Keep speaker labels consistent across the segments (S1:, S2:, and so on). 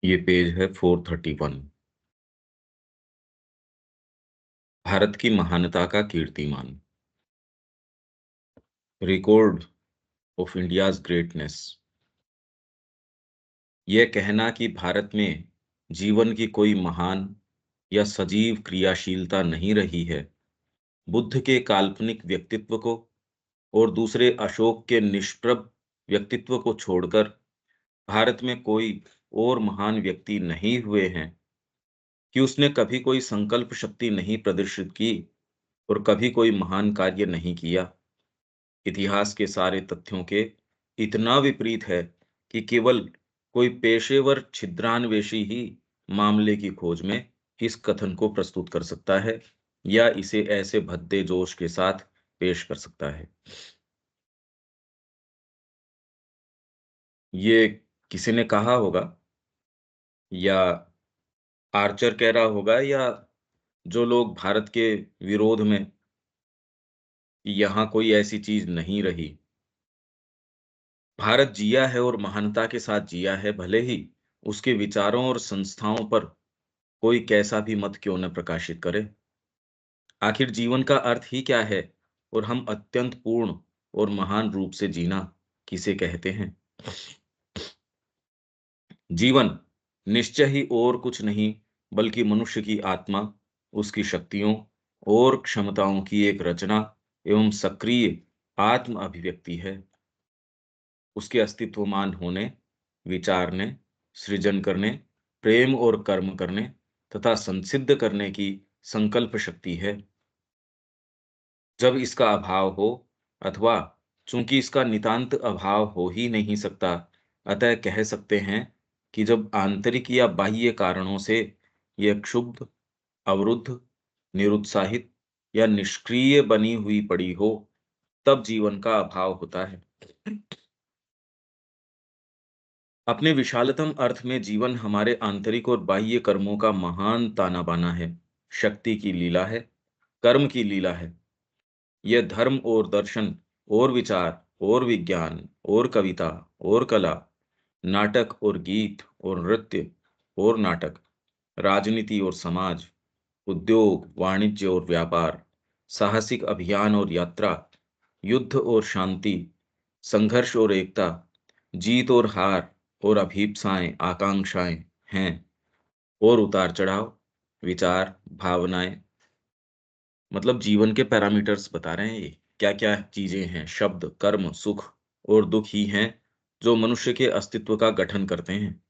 S1: ये पेज है 431। भारत की महानता का कीर्तिमान। Record of India's greatness. यह कहना कि भारत में जीवन की कोई महान या सजीव क्रियाशीलता नहीं रही है, बुद्ध के काल्पनिक व्यक्तित्व को और दूसरे अशोक के निष्प्रभ व्यक्तित्व को छोड़कर भारत में कोई और महान व्यक्ति नहीं हुए हैं, कि उसने कभी कोई संकल्प शक्ति नहीं प्रदर्शित की और कभी कोई महान कार्य नहीं किया। इतिहास के सारे तथ्यों के इतना विपरीत है कि केवल कोई पेशेवर छिद्रान्वेषी ही मामले की खोज में इस कथन को प्रस्तुत कर सकता है या इसे ऐसे भद्दे जोश के साथ पेश कर सकता है। ये किसी ने कहा होगा, या आर्चर कह रहा होगा, या जो लोग भारत के विरोध में कि यहाँ कोई ऐसी चीज नहीं रही। भारत जिया है और महानता के साथ जिया है, भले ही उसके विचारों और संस्थाओं पर कोई कैसा भी मत क्यों न प्रकाशित करे। आखिर जीवन का अर्थ ही क्या है और हम अत्यंत पूर्ण और महान रूप से जीना किसे कहते हैं? जीवन निश्चय ही और कुछ नहीं बल्कि मनुष्य की आत्मा, उसकी शक्तियों और क्षमताओं की एक रचना एवं सक्रिय आत्म अभिव्यक्ति है। उसके अस्तित्वमान होने, विचारने, सृजन करने, प्रेम और कर्म करने तथा संसिद्ध करने की संकल्प शक्ति है। जब इसका अभाव हो, अथवा चूंकि इसका नितांत अभाव हो ही नहीं सकता, अतः कह सकते हैं कि जब आंतरिक या बाह्य कारणों से यह क्षुब्ध, अवरुद्ध, निरुत्साहित या निष्क्रिय बनी हुई पड़ी हो, तब जीवन का अभाव होता है। अपने विशालतम अर्थ में जीवन हमारे आंतरिक और बाह्य कर्मों का महान ताना बाना है, शक्ति की लीला है, कर्म की लीला है। यह धर्म और दर्शन और विचार और विज्ञान और कविता और कला, नाटक और गीत और नृत्य और नाटक, राजनीति और समाज, उद्योग, वाणिज्य और व्यापार, साहसिक अभियान और यात्रा, युद्ध और शांति, संघर्ष और एकता, जीत और हार और अभीप्साएं, आकांक्षाएं हैं, और उतार चढ़ाव, विचार, भावनाएं, मतलब जीवन के पैरामीटर्स बता रहे हैं। ये क्या क्या चीजें हैं? शब्द, कर्म, सुख और दुख ही हैं जो मनुष्य के अस्तित्व का गठन करते हैं।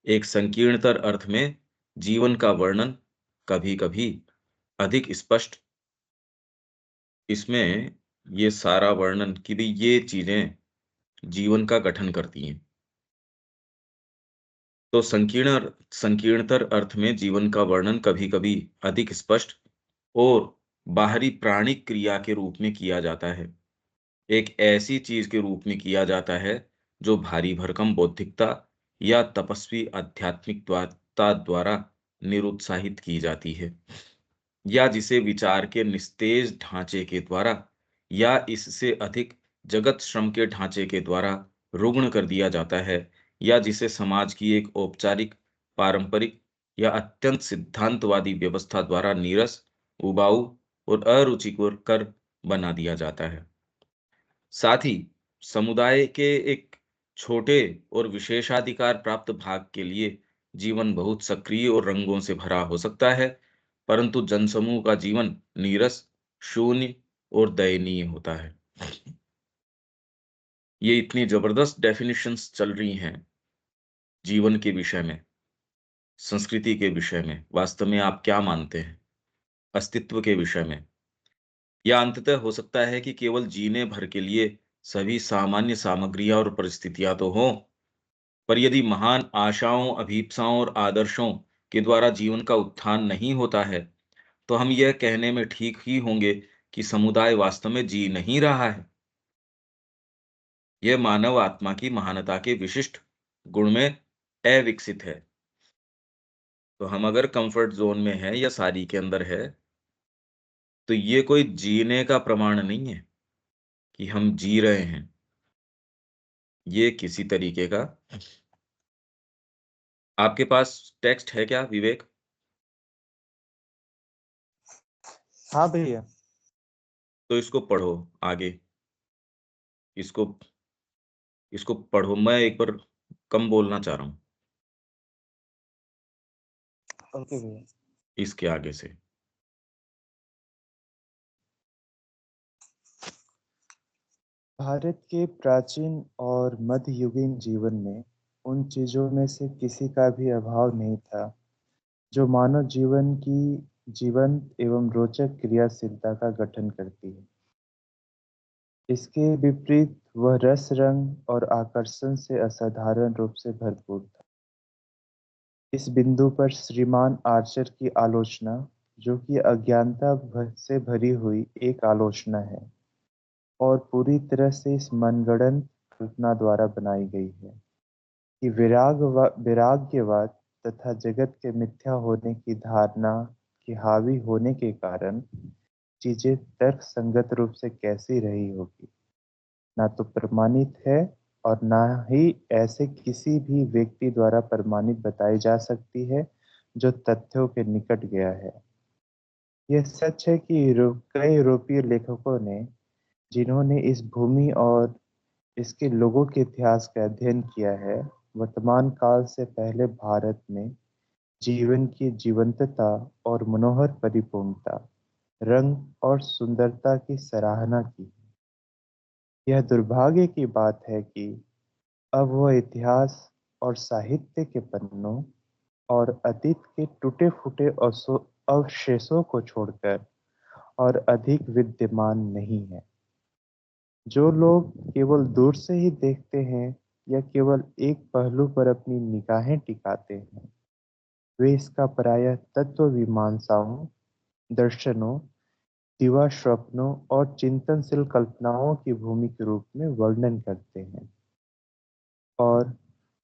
S1: एक संकीर्णतर अर्थ में जीवन का वर्णन कभी कभी अधिक स्पष्ट, इसमें ये सारा वर्णन कि भी ये चीजें जीवन का गठन करती हैं। तो संकीर्णतर अर्थ में जीवन का वर्णन कभी कभी अधिक स्पष्ट और बाहरी प्राणिक क्रिया के रूप में किया जाता है। एक ऐसी चीज के रूप में किया जाता है जो भारी भरकम बौद्धिकता या तपस्वी आध्यात्मिकता द्वारा निरुत्साहित की जाती है, या जिसे विचार के निस्तेज ढांचे के द्वारा या इससे अधिक जगत श्रम के ढांचे के द्वारा रुग्ण कर दिया जाता है, या जिसे समाज की एक औपचारिक, पारंपरिक या अत्यंत सिद्धांतवादी व्यवस्था द्वारा नीरस, उबाऊ और अरुचिकर कर बना दिया जाता है। साथ ही समुदाय के एक छोटे और विशेषाधिकार प्राप्त भाग के लिए जीवन बहुत सक्रिय और रंगों से भरा हो सकता है, परंतु जनसमूह का जीवन नीरस, शून्य और दयनीय होता है। ये इतनी जबरदस्त डेफिनिशंस चल रही हैं जीवन के विषय में, संस्कृति के विषय में, वास्तव में आप क्या मानते हैं, अस्तित्व के विषय में, या अंततः हो सकता है कि केवल जीने भर के लिए सभी सामान्य सामग्रियां और परिस्थितियां तो हों, पर यदि महान आशाओं, अभीप्साओं और आदर्शों के द्वारा जीवन का उत्थान नहीं होता है, तो हम यह कहने में ठीक ही होंगे कि समुदाय वास्तव में जी नहीं रहा है। यह मानव आत्मा की महानता के विशिष्ट गुण में अविकसित है। तो हम अगर कंफर्ट जोन में है या सारी के अंदर है, तो ये कोई जीने का प्रमाण नहीं है कि हम जी रहे हैं। ये किसी तरीके का आपके पास टेक्स्ट है क्या विवेक?
S2: हाँ भैया।
S1: तो इसको पढ़ो आगे। इसको इसको पढ़ो। मैं एक बार कम बोलना चाह रहा हूँ
S2: ओके भैया।
S1: इसके आगे से।
S2: भारत के प्राचीन और मध्ययुगीन जीवन में उन चीजों में से किसी का भी अभाव नहीं था जो मानव जीवन की जीवंत एवं रोचक क्रियाशीलता का गठन करती है। इसके विपरीत वह रस रंग और आकर्षण से असाधारण रूप से भरपूर था। इस बिंदु पर श्रीमान आर्चर की आलोचना, जो कि से भरी हुई एक आलोचना है और पूरी तरह से इस मनगढ़ंत कल्पना द्वारा बनाई गई है, कि वैराग्यवाद तथा जगत के मिथ्या होने की धारणा के हावी होने के कारण चीजें तर्क संगत रूप से कैसी रही होगी, ना तो प्रमाणित है और ना ही ऐसे किसी भी व्यक्ति द्वारा प्रमाणित बताई जा सकती है जो तथ्यों के निकट गया है। यह सच है कि कई यूरोपीय लेखकों ने, जिन्होंने इस भूमि और इसके लोगों के इतिहास का अध्ययन किया है, वर्तमान काल से पहले भारत में जीवन की जीवंतता और मनोहर परिपूर्णता, रंग और सुंदरता की सराहना की। यह दुर्भाग्य की बात है कि अब वह इतिहास और साहित्य के पन्नों और अतीत के टूटे-फूटे अवशेषों को छोड़कर और अधिक विद्यमान नहीं है। जो लोग केवल दूर से ही देखते हैं या केवल एक पहलू पर अपनी निगाहें टिकाते हैं, वे इसका प्रायः तत्व-मीमांसाओं, दर्शनों, दिवा स्वप्नों और चिंतनशील कल्पनाओं की भूमि के रूप में वर्णन करते हैं। और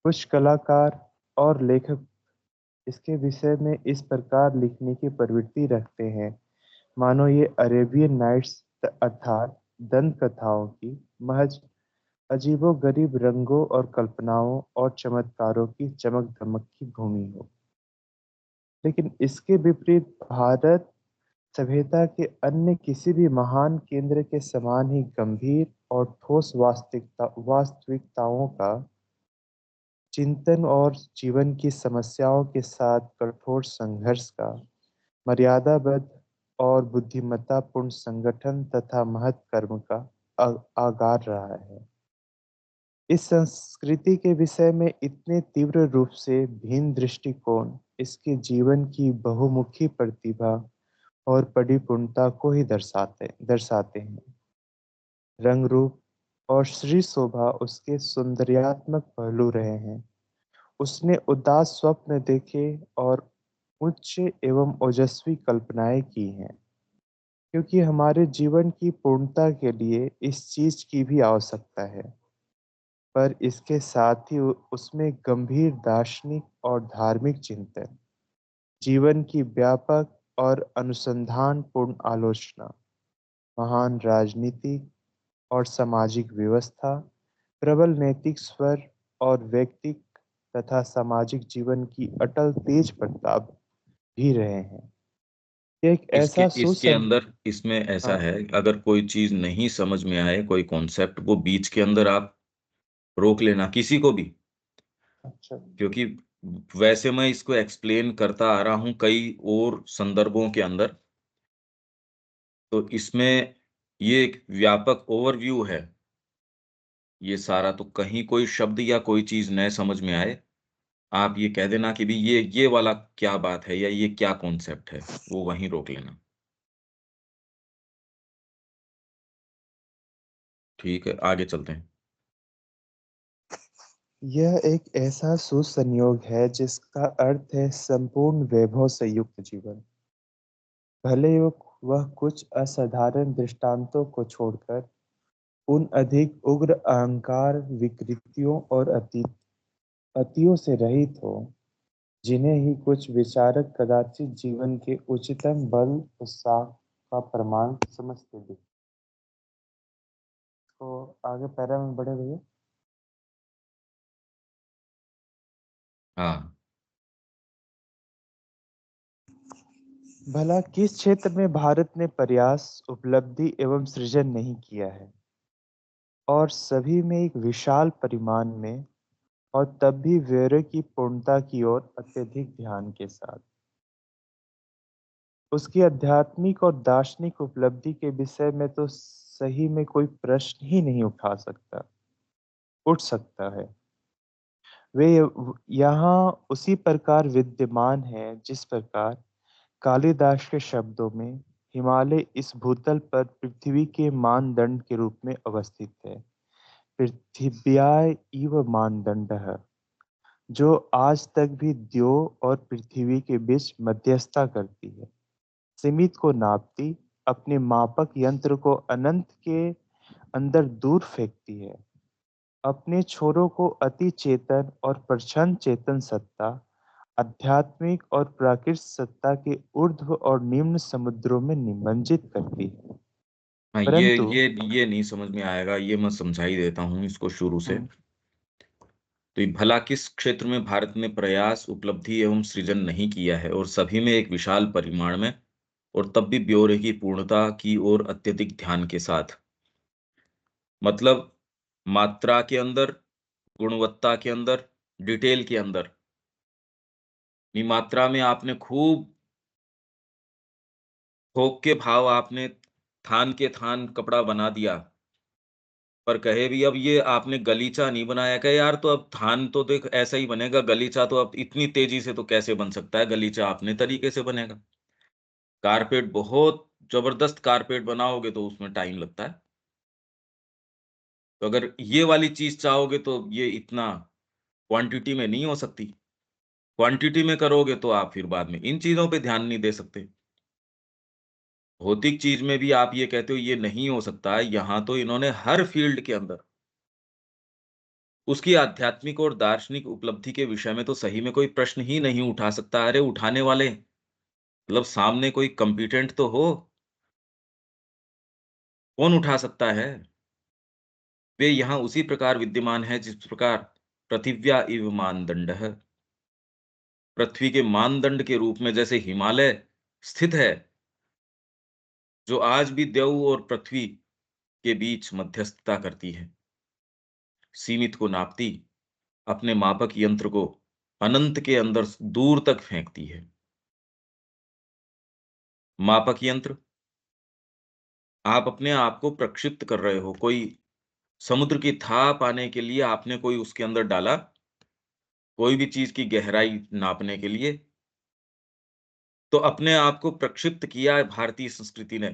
S2: कुछ कलाकार और लेखक इसके विषय में इस प्रकार लिखने की प्रवृत्ति रखते हैं, मानो ये अरेबियन नाइट्स अर्थात दंत कथाओं की महज अजीबोगरीब रंगों और कल्पनाओं और चमत्कारों की चमक-दमक की भूमि हो। लेकिन इसके विपरीत भारत सभ्यता के अन्य किसी भी महान केंद्र के समान ही गंभीर और ठोस वास्तविकताओं का चिंतन और जीवन की समस्याओं के साथ कठोर संघर्ष का मर्यादाबद्ध और बुद्धिमत्तापूर्ण संगठन तथा महत् कर्म का आगार रहा है। इस संस्कृति के विषय में इतने तीव्र रूप से भिन्न दृष्टिकोण इसके जीवन की बहुमुखी प्रतिभा और परिपूर्णता को ही दर्शाते हैं। रंग रूप और श्री शोभा उसके सौंदर्यात्मक पहलू रहे हैं। उसने उदास स्वप्न देखे और उच्च एवं ओजस्वी कल्पनाएं की हैं, क्योंकि हमारे जीवन की पूर्णता के लिए इस चीज की भी आवश्यकता है। पर इसके साथ ही उसमें गंभीर दार्शनिक और धार्मिक चिंतन, जीवन की व्यापक और अनुसंधानपूर्ण आलोचना, महान राजनीतिक और सामाजिक व्यवस्था, प्रबल नैतिक स्वर और व्यक्तिक तथा सामाजिक जीवन की अटल तेज प्रताप भी रहे हैं। ये एक
S1: इसके
S2: ऐसा
S1: इसके
S2: सुसन
S1: अंदर इसमें ऐसा
S2: हाँ।
S1: है, अगर कोई चीज़ नहीं समझ में आए, कोई कॉन्सेप्ट, वो बीच के अंदर आप रोक लेना किसी को भी।
S2: अच्छा।
S1: क्योंकि वैसे मैं इसको एक्सप्लेन करता आ रहा हूँ कई और संदर्भों के अंदर, तो इसमें ये एक व्यापक ओवरव्यू है। ये सारा तो कहीं कोई शब्द या कोई चीज़ न समझ में आए, आप ये कह देना कि भई ये वाला क्या बात है या ये क्या कॉन्सेप्ट है, वो वहीं रोक लेना। ठीक है, आगे चलते हैं।
S2: यह एक ऐसा सुसंयोग है जिसका अर्थ है संपूर्ण वैभव से युक्त जीवन। भले ही वह कुछ असाधारण दृष्टांतों को छोड़कर उन अधिक उग्र अहंकार विकृतियों और अतियों से रहित हो, जिन्हें ही कुछ विचारक कदाचित जीवन के उच्चतम बल उत्साह का प्रमाण समझते थे। तो आगे पैरा में बढ़े भैया।
S1: हाँ,
S2: भला किस क्षेत्र में भारत ने प्रयास, उपलब्धि एवं सृजन नहीं किया है, और सभी में एक विशाल परिमाण में, और तब भी ब्यौरे की पूर्णता की ओर अत्यधिक ध्यान के साथ। उसकी आध्यात्मिक और दार्शनिक उपलब्धि के विषय में तो सही में कोई प्रश्न ही नहीं उठ सकता है। वे यहाँ उसी प्रकार विद्यमान है जिस प्रकार कालिदास के शब्दों में हिमालय इस भूतल पर पृथ्वी के मानदंड के रूप में अवस्थित है। पृथिव्याः इव मानदंडः, जो आज तक भी द्यों और पृथ्वी के बीच मध्यस्थता करती है, सीमित को नापती, अपने मापक यंत्र को अनंत के अंदर दूर फेंकती है, अपने छोरों को अति चेतन और प्रच्छन्न चेतन सत्ता, आध्यात्मिक और प्राकृतिक सत्ता के ऊर्ध्व और निम्न समुद्रों में निमज्जित करती है।
S1: हाँ,
S2: परंतु
S1: ये नहीं समझ में आएगा, ये मैं समझा ही देता हूँ इसको शुरू से।
S2: हम्म,
S1: तो ये भला किस क्षेत्र में भारत ने प्रयास, उपलब्धि एवं सृजन नहीं किया है, और सभी में एक विशाल परिमाण में, और तब भी ब्यौरे की पूर्णता की ओर अत्यधिक ध्यान के साथ। मतलब मात्रा के अंदर, गुणवत्ता के अंदर, डिटेल के अंदर। ये मात्रा में आपने खूब थोक के भाव आपने थान के थान कपड़ा बना दिया, पर कहे भी अब ये आपने गलीचा नहीं बनाया। कहे यार, तो अब थान तो देख ऐसा ही बनेगा, गलीचा तो अब इतनी तेजी से तो कैसे बन सकता है, गलीचा अपने तरीके से बनेगा। कारपेट बहुत जबरदस्त कारपेट बनाओगे तो उसमें टाइम लगता है। तो अगर ये वाली चीज चाहोगे तो ये इतना क्वांटिटी में नहीं हो सकती। क्वांटिटी में करोगे तो आप फिर बाद में इन चीजों पे ध्यान नहीं दे सकते। भौतिक चीज में भी आप ये कहते हो ये नहीं हो सकता है, यहां तो इन्होंने हर फील्ड के अंदर उसकी आध्यात्मिक और दार्शनिक उपलब्धि के विषय में तो सही में कोई प्रश्न ही नहीं उठा सकता। अरे उठाने वाले मतलब सामने कोई कॉम्पिटेंट तो हो, कौन उठा सकता है। वे यहाँ उसी प्रकार विद्यमान है जिस प्रकार पृथिव्या इव मानदंड है, पृथ्वी के मानदंड के रूप में जैसे हिमालय स्थित है, जो आज भी देव और पृथ्वी के बीच मध्यस्थता करती है, सीमित को नापती, अपने मापक यंत्र को अनंत के अंदर दूर तक फेंकती है। मापक यंत्र, आप अपने आप को प्रक्षिप्त कर रहे हो, कोई समुद्र की था पाने के लिए आपने कोई उसके अंदर डाला, कोई भी चीज की गहराई नापने के लिए, तो अपने आप को प्रक्षिप्त किया है भारतीय संस्कृति ने।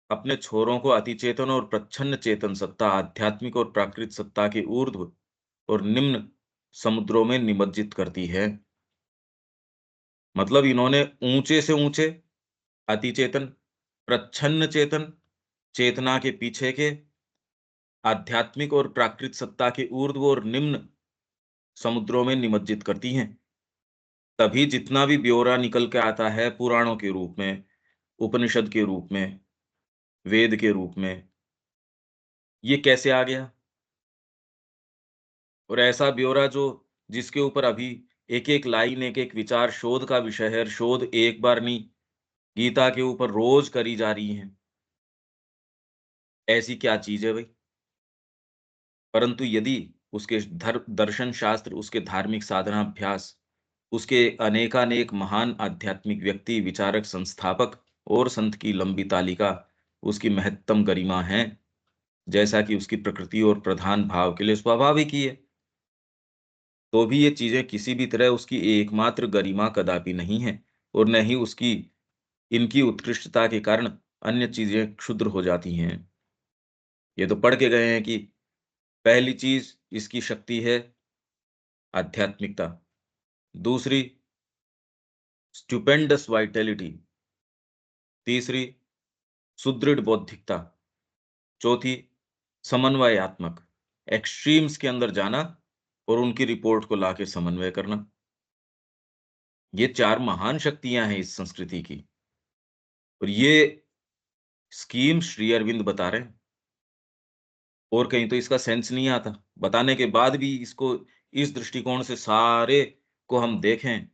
S1: अपने छोरों को अतिचेतन और प्रच्छन्न चेतन सत्ता, आध्यात्मिक और प्राकृतिक सत्ता के ऊर्ध्व और निम्न समुद्रों में निमज्जित करती है। मतलब इन्होंने ऊंचे से ऊंचे अतिचेतन, प्रच्छन्न चेतन, चेतना के पीछे के आध्यात्मिक और प्राकृतिक सत्ता के ऊर्ध्व और निम्न समुद्रों में निमज्जित करती हैं। तभी जितना भी ब्यौरा निकल के आता है पुराणों के रूप में, उपनिषद के रूप में, वेद के रूप में, ये कैसे आ गया। और ऐसा ब्यौरा जो जिसके ऊपर अभी एक एक लाइन, एक एक विचार शोध का विषय है, शोध एक बार नहीं, गीता के ऊपर रोज करी जा रही है। ऐसी क्या चीज है भाई। परंतु यदि उसके दर्शन शास्त्र, उसके धार्मिक साधनाभ्यास, उसके अनेकानेक महान आध्यात्मिक व्यक्ति, विचारक, संस्थापक और संत की लंबी तालिका उसकी महत्तम गरिमा है, जैसा कि उसकी प्रकृति और प्रधान भाव के लिए स्वाभाविक ही है, तो भी ये चीजें किसी भी तरह उसकी एकमात्र गरिमा कदापि नहीं है, और न ही उसकी इनकी उत्कृष्टता के कारण अन्य चीजें क्षुद्र हो जाती हैं। ये तो पढ़ के गए हैं कि पहली चीज इसकी शक्ति है आध्यात्मिकता, दूसरी स्टुपेंडस वाइटैलिटी, तीसरी सुदृढ़ बौद्धिकता, चौथी समन्वयात्मक, एक्सट्रीम्स के अंदर जाना और उनकी रिपोर्ट को लाके समन्वय करना। ये चार महान शक्तियां हैं इस संस्कृति की, और ये स्कीम श्री अरविंद बता रहे हैं, और कहीं तो इसका सेंस नहीं आता। बताने के बाद भी इसको इस दृष्टिकोण से सारे को हम देखें,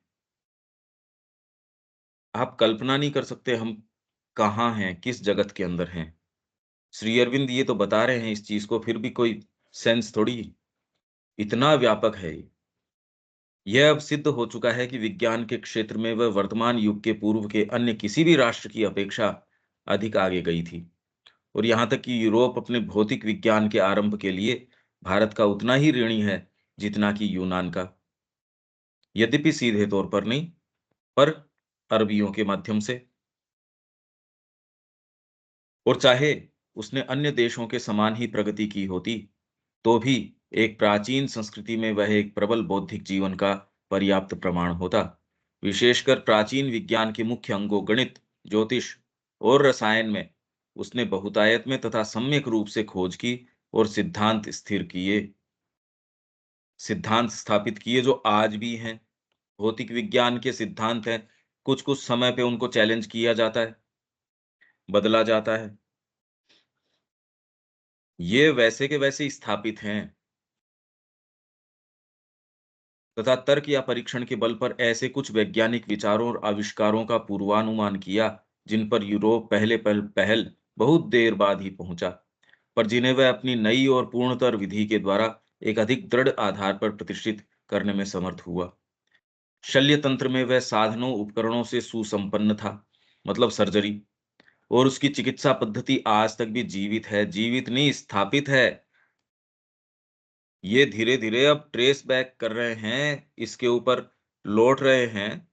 S1: आप कल्पना नहीं कर सकते हम कहाँ हैं, किस जगत के अंदर हैं। श्री अरविंद ये तो बता रहे हैं इस चीज़ को, फिर भी कोई सेंस थोड़ी, इतना व्यापक है ये। यह अब सिद्ध हो चुका है कि विज्ञान के क्षेत्र में वह वर्तमान युग के पूर्व के अन्य किसी भी राष्ट्र की अपेक्षा अधिक आगे गई थी। और यहाँ तक कि यूरोप अपने भौतिक विज्ञान के आरंभ के लिए भारत का उतना ही ऋणी है, जितना कि यूनान का। यद्यपि सीधे तौर पर नहीं, पर अरबियों के माध्यम से। और चाहे उसने अन्य देशों के समान ही प्रगति की होती, तो भी एक प्राचीन संस्कृति में वह एक प्रबल बौद्धिक जीवन का पर्याप्त प्रमाण होता। विशेषकर प्राचीन विज्ञान के मुख्य अंगों गणित, ज्योतिष और रसायन में उसने बहुतायत में तथा सम्यक रूप से खोज की और सिद्धांत स्थापित किए जो आज भी हैं। भौतिक विज्ञान के सिद्धांत हैं, कुछ-कुछ समय पे उनको चैलेंज किया जाता है, बदला जाता है। ये वैसे के वैसे ही स्थापित हैं तथा तर्क या परीक्षण के बल पर ऐसे कुछ वैज्ञानिक विचारों और आविष्कारों का पूर्वानुमान किया, जिन पर यूरोप पहले पहल पहल बहुत देर बाद ही पहुंचा, पर जिन्हें वह अपनी नई और पूर्णतर विधि के द्वारा एक अधिक दृढ़ आधार पर प्रतिष्ठित करने में समर्थ हुआ। शल्य तंत्र में वह साधनों उपकरणों से सुसंपन्न था, मतलब सर्जरी, और उसकी चिकित्सा पद्धति आज तक भी जीवित है, जीवित नहीं स्थापित है। ये धीरे-धीरे अब ट्रेस बैक कर रहे हैं, इसके ऊपर लौट रहे हैं।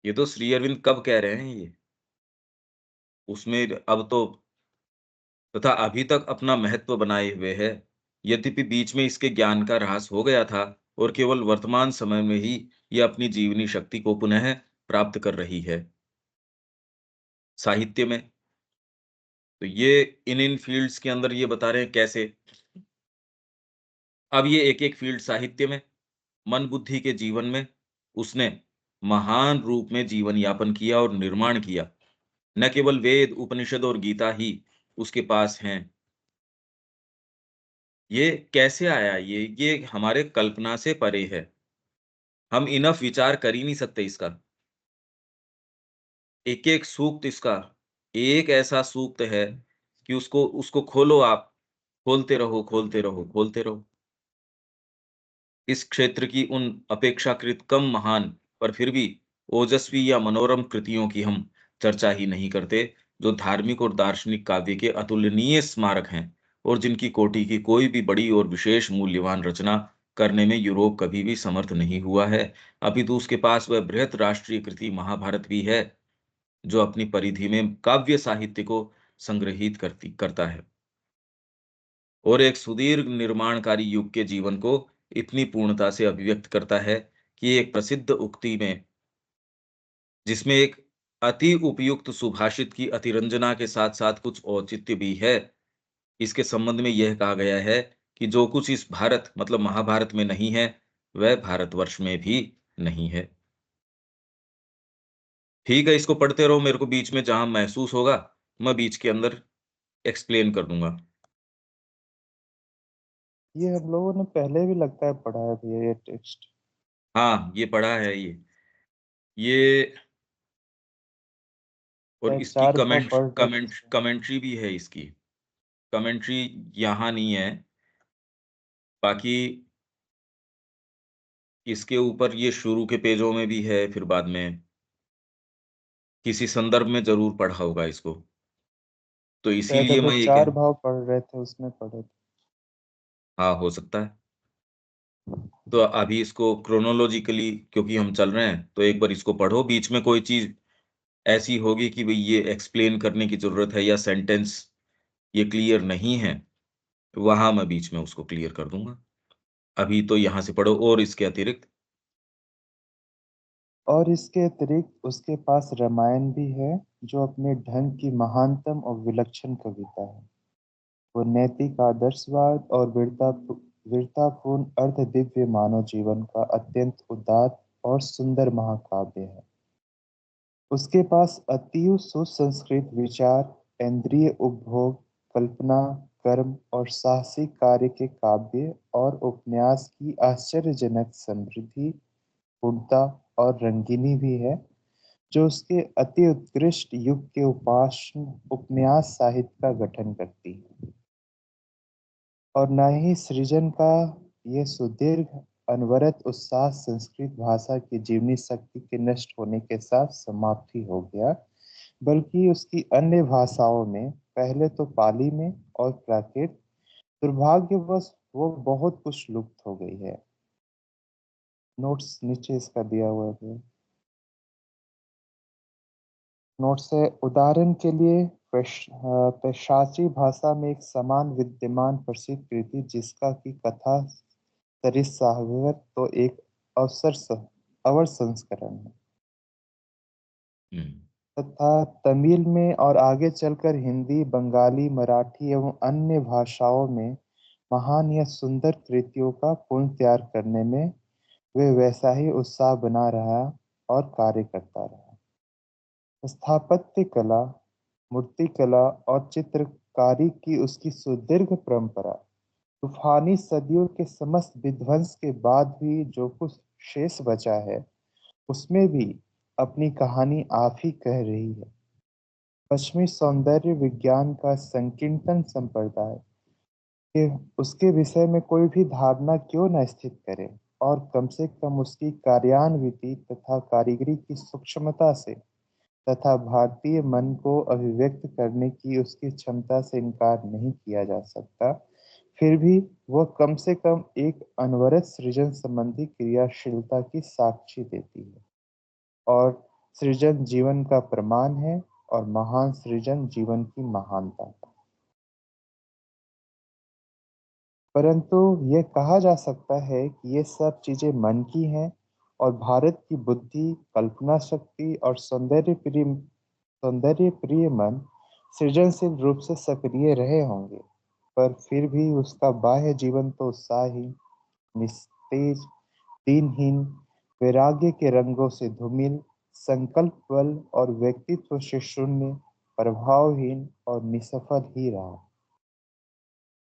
S1: ये तो श्री अरविंद कब कह रहे हैं ये? उसमें अब तो तथा अभी तक अपना महत्व बनाए हुए है। यद्यपि बीच में इसके ज्ञान का ह्रास हो गया था और केवल वर्तमान समय में ही ये अपनी जीवनी शक्ति को पुनः प्राप्त कर रही है। साहित्य में तो ये इन फील्ड्स के अंदर ये बता रहे हैं कैसे। अब ये एक-एक फील्ड साहित्य में, मन बुद्धि के जीवन में उसने महान रूप में जीवन यापन किया और निर्माण किया। न केवल वेद, उपनिषद और गीता ही उसके पास हैं। ये कैसे आया ये हमारे कल्पना से परे है। हम इनफ विचार कर ही नहीं सकते इसका। एक-एक सूक्त इसका, एक ऐसा सूक्त है कि उसको उसको खोलो आप, खोलते रहो, खोलते रहो, खोलते रहो। इस क्षेत्र की उन अपेक्षाकृत कम महान पर फिर भी ओजस्वी या मनोरम कृतियों की हम चर्चा ही नहीं करते, जो धार्मिक और दार्शनिक काव्य के अतुलनीय स्मारक हैं और जिनकी कोटि की कोई भी बड़ी और विशेष मूल्यवान रचना करने में यूरोप कभी भी समर्थ नहीं हुआ है। अपितु उसके पास वह बृहत राष्ट्रीय कृति महाभारत भी है, जो अपनी परिधि में काव्य साहित्य को संग्रहित करता है और एक सुदीर्घ निर्माणकारी युग के जीवन को इतनी पूर्णता से अभिव्यक्त करता है कि एक प्रसिद्ध उक्ति में, जिसमें एक अति उपयुक्त सुभाषित की अतिरंजना के साथ-साथ कुछ औचित्य भी है। इसके संबंध में यह कहा गया है कि जो कुछ इस भारत मतलब महाभारत में नहीं है, वह भारतवर्ष में भी नहीं है। ठीक है, इसको पढ़ते रहो, मेरे को बीच में जहाँ महसूस होगा, मैं बीच के अंदर एक्सप्लेन कर दूँगा।
S2: ये हम लोगों ने पहले भी लगता है पढ़ा है भैया ये टेक्स्ट।
S1: हाँ, ये पढ़ा है ये। ये और
S2: शायद
S1: इसकी
S2: 4 भाव पढ़ रहे थे इसमें।
S1: कमेंट्री भी है इसकी। कमेंट्री यहाँ नहीं है, बाकी इसके ऊपर ये शुरू के पेजों में भी है, फिर बाद में किसी संदर्भ में ज़रूर पढ़ा होगा इसको। तो
S2: शायद
S1: इसीलिए
S2: अगर
S1: मैं ये
S2: 4
S1: कह
S2: भाव पढ़ रहे थे उसमें पढ़े थे।
S1: हाँ, हो सकता है। तो अभी इसको क्रोनोलॉजिकली क्योंकि हम चल रहे हैं, तो एक बार इसको पढ़ो, बीच में कोई चीज़ ऐसी होगी कि भई ये एक्सप्लेन करने की ज़रूरत है या सेंटेंस ये क्लियर नहीं है, तो वहाँ मैं बीच में उसको क्लियर कर दूँगा। अभी तो यहाँ से पढ़ो और इसके अतिरिक्त
S2: और इसके अतिरिक्त उसके पास रामायण भी है, जो अपने ढंग की महानतम और विलक्षण कविता है। वो नैतिक आदर्शवाद और वीरतापूर्ण अर्ध-दिव्य मानव जीवन का अत्यंत उदात्त और सुंदर महाकाव्य है। उसके पास अतीव सुसंस्कृत विचार, इंद्रिय उपभोग, कल्पना, कर्म और साहसिक कार्य के काव्य और उपन्यास की आश्चर्यजनक समृद्धि, पूर्णता और रंगीनी भी है। जो उसके अति उत्कृष्ट युग के उपासन उपन्यास साहित्य का गठन करती है, और न ही सृजन का यह सुदीर्घ अनवरत उत्साह संस्कृत भाषा की जीवनी शक्ति के नष्ट होने के साथ समाप्ति हो गया, बल्कि उसकी अन्य भाषाओं में, पहले तो पाली में और प्राकृत, दुर्भाग्यवश वो बहुत कुछ लुप्त हो गई है। नोट्स नीचे इसका दिया हुआ है। नोट्स है, उदाहरण के लिए पैशाची भाषा में एक समान विद्यमान प्रसिद्ध कृति जिसका की कथा सरित्सागर तो एक अवर संस्करण है,
S1: हम्म।
S2: तथा तमिल में और आगे चलकर हिंदी, बंगाली, मराठी एवं अन्य भाषाओं में महान या सुंदर कृतियों का पुनः तैयार करने में वे वैसा ही उत्साह बना रहा और कार्य करता रहा। स्थापत्य कला, मूर्तिकला और चित्रकारी की उसकी सुदीर्घ परंपरा, तूफानी सदियों के समस्त विध्वंस के बाद भी जो कुछ शेष बचा है, उसमें भी अपनी कहानी आप ही कह रही है। पश्चिमी सौंदर्य विज्ञान का संकीर्तन संप्रदाय कि उसके विषय में कोई भी धारणा क्यों न स्थित करे, और कम से कम उसकी कार्यान्विति तथा कारीगरी की सूक्ष्मता से तथा भारतीय मन को अभिव्यक्त करने की उसकी क्षमता से इनकार नहीं किया जा सकता, फिर भी वह कम से कम एक अनवरत सृजन संबंधी क्रियाशीलता की साक्षी देती है, और सृजन जीवन का प्रमाण है, और महान सृजन जीवन की महानता। परंतु यह कहा जा सकता है कि ये सब चीजें मन की हैं, और भारत की बुद्धि, कल्पना शक्ति और सौंदर्य प्रिय मन सृजनशील रूप से सक्रिय रहे होंगे, पर फिर भी उसका बाह्य जीवन तो उत्साहहीन, निस्तेज, दीनहीन, वैराग्य के रंगों से धूमिल, संकल्प बल और व्यक्तित्व से शून्य, प्रभावहीन और निसफल ही रहा।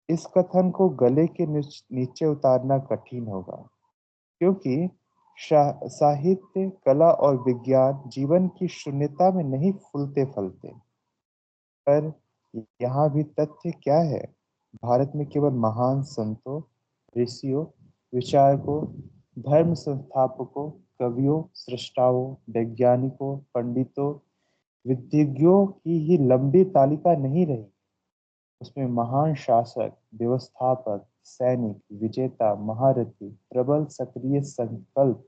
S2: इस कथन को गले के नीचे उतारना कठिन होगा, क्योंकि साहित्य, कला और विज्ञान जीवन की शून्यता में नहीं फूलते फलते। पर यहाँ भी तथ्य क्या है? भारत में केवल महान संतों, ऋषियों, विचारकों, धर्म संस्थापकों, कवियों, सृष्टाओं, वैज्ञानिकों, पंडितों, विद्वानों की ही लंबी तालिका नहीं रही। उसमें महान शासक, व्यवस्थापक, सैनिक, विजेता, महारथी, प्रबल सक्रिय संकल्प,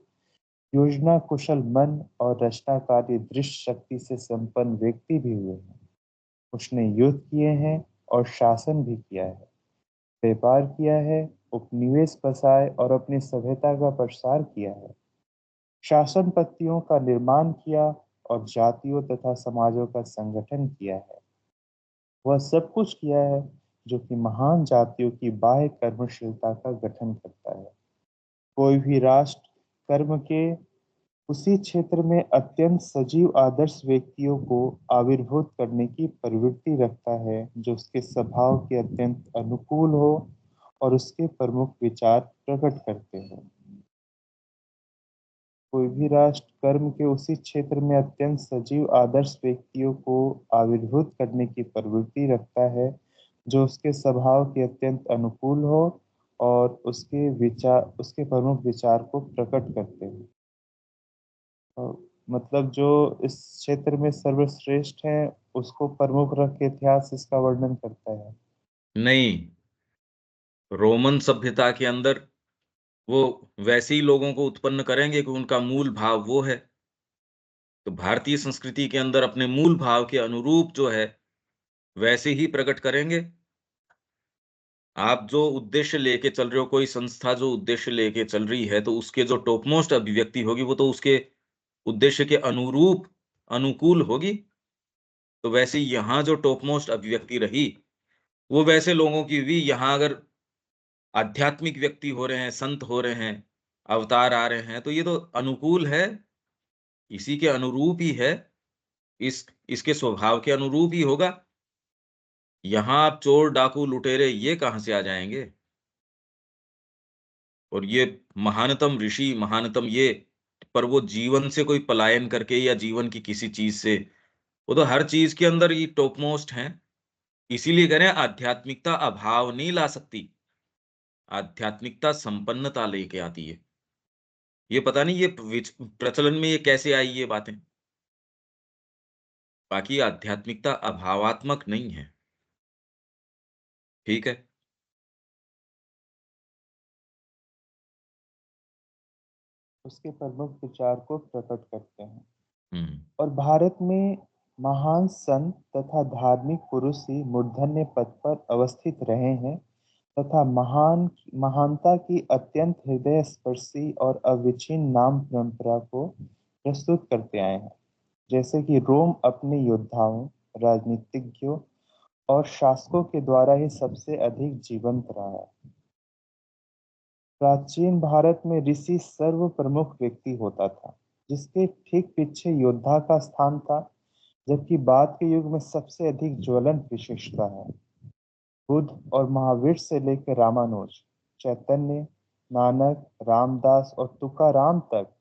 S2: योजना कुशल मन और रचनाकारी दृश्य शक्ति से संपन्न व्यक्ति भी हुए हैं। उसने युद्ध किए हैं और शासन भी किया है, व्यापार किया है, उपनिवेश बसाए और अपनी सभ्यता का प्रसार किया है, शासन पत्तियों का निर्माण किया और जातियों तथा समाजों का संगठन किया है। वह सब कुछ किया है जो कि महान जातियों की बाह्य कर्मशीलता का गठन करता है। कोई भी राष्ट्र कर्म के उसी क्षेत्र में अत्यंत सजीव आदर्श व्यक्तियों को आविर्भूत करने की प्रवृत्ति रखता है, जो उसके स्वभाव के अत्यंत अनुकूल हो और उसके प्रमुख विचार प्रकट करते हैं। कोई भी राष्ट्र कर्म के उसी क्षेत्र में अत्यंत सजीव आदर्श व्यक्तियों को आविर्भूत करने की प्रवृत्ति रखता है, जो उसके स्वभाव के अत्यंत अनुकूल हो और उसके प्रमुख विचार को प्रकट करते हैं। मतलब जो इस क्षेत्र में सर्वश्रेष्ठ है, उसको प्रमुख रख के इतिहास इसका वर्णन करता है।
S1: नहीं, रोमन सभ्यता के अंदर वो वैसे ही लोगों को उत्पन्न करेंगे कि उनका मूल भाव वो है। तो भारतीय संस्कृति के अंदर अपने मूल भाव के अनुरूप जो है, वैसे ही प्रकट करेंगे। आप जो उद्देश्य लेके चल रहे हो, कोई संस्था जो उद्देश्य लेके चल रही है, तो उसके जो टॉप मोस्ट अभिव्यक्ति होगी, वो तो उसके उद्देश्य के अनुरूप, अनुकूल होगी। तो वैसे ही यहाँ जो टॉप मोस्ट अभिव्यक्ति रही, वो वैसे लोगों की भी, यहाँ अगर आध्यात्मिक व्यक्ति हो रहे हैं, संत हो रहे हैं, अवतार आ रहे हैं, तो ये तो अनुकूल है, इसी के अनुरूप ही है, इसके स्वभाव के अनुरूप ही होगा। यहाँ आप चोर, डाकू, लुटेरे ये कहाँ से आ जाएंगे? और ये महानतम ऋषि, महानतम ये पर वो जीवन से कोई पलायन करके या जीवन की किसी चीज से, वो तो हर चीज के अंदर ये टॉप मोस्ट है। इसीलिए कह रहे हैं आध्यात्मिकता अभाव नहीं ला सकती, आध्यात्मिकता संपन्नता लेके आती है। ये पता नहीं ये प्रचलन में ये कैसे आई ये बातें। बाकी आध्यात्मिकता अभावात्मक नहीं है। ठीक है।
S2: उसके प्रमुख विचार को प्रकट करते हैं।
S1: हम्म।
S2: और भारत में महान संत तथा धार्मिक पुरुष ही मूर्धन्य पद पर अवस्थित रहे हैं तथा महानता की अत्यंत हृदय स्पर्शी और अविच्छिन्न नाम परंपरा को प्रस्तुत करते आए हैं। जैसे कि रोम अपने योद्धाओं, राजनीतिज्ञों और शासकों के द्वारा ही सबसे अधिक जीवंत रहा है। प्राचीन भारत में ऋषि सर्व प्रमुख व्यक्ति होता था, जिसके ठीक पीछे योद्धा का स्थान था, जबकि बाद के युग में सबसे अधिक ज्वलंत विशेषता है। बुद्ध और महावीर से लेकर रामानुज, चैतन्य, नानक, रामदास और तुकाराम तक,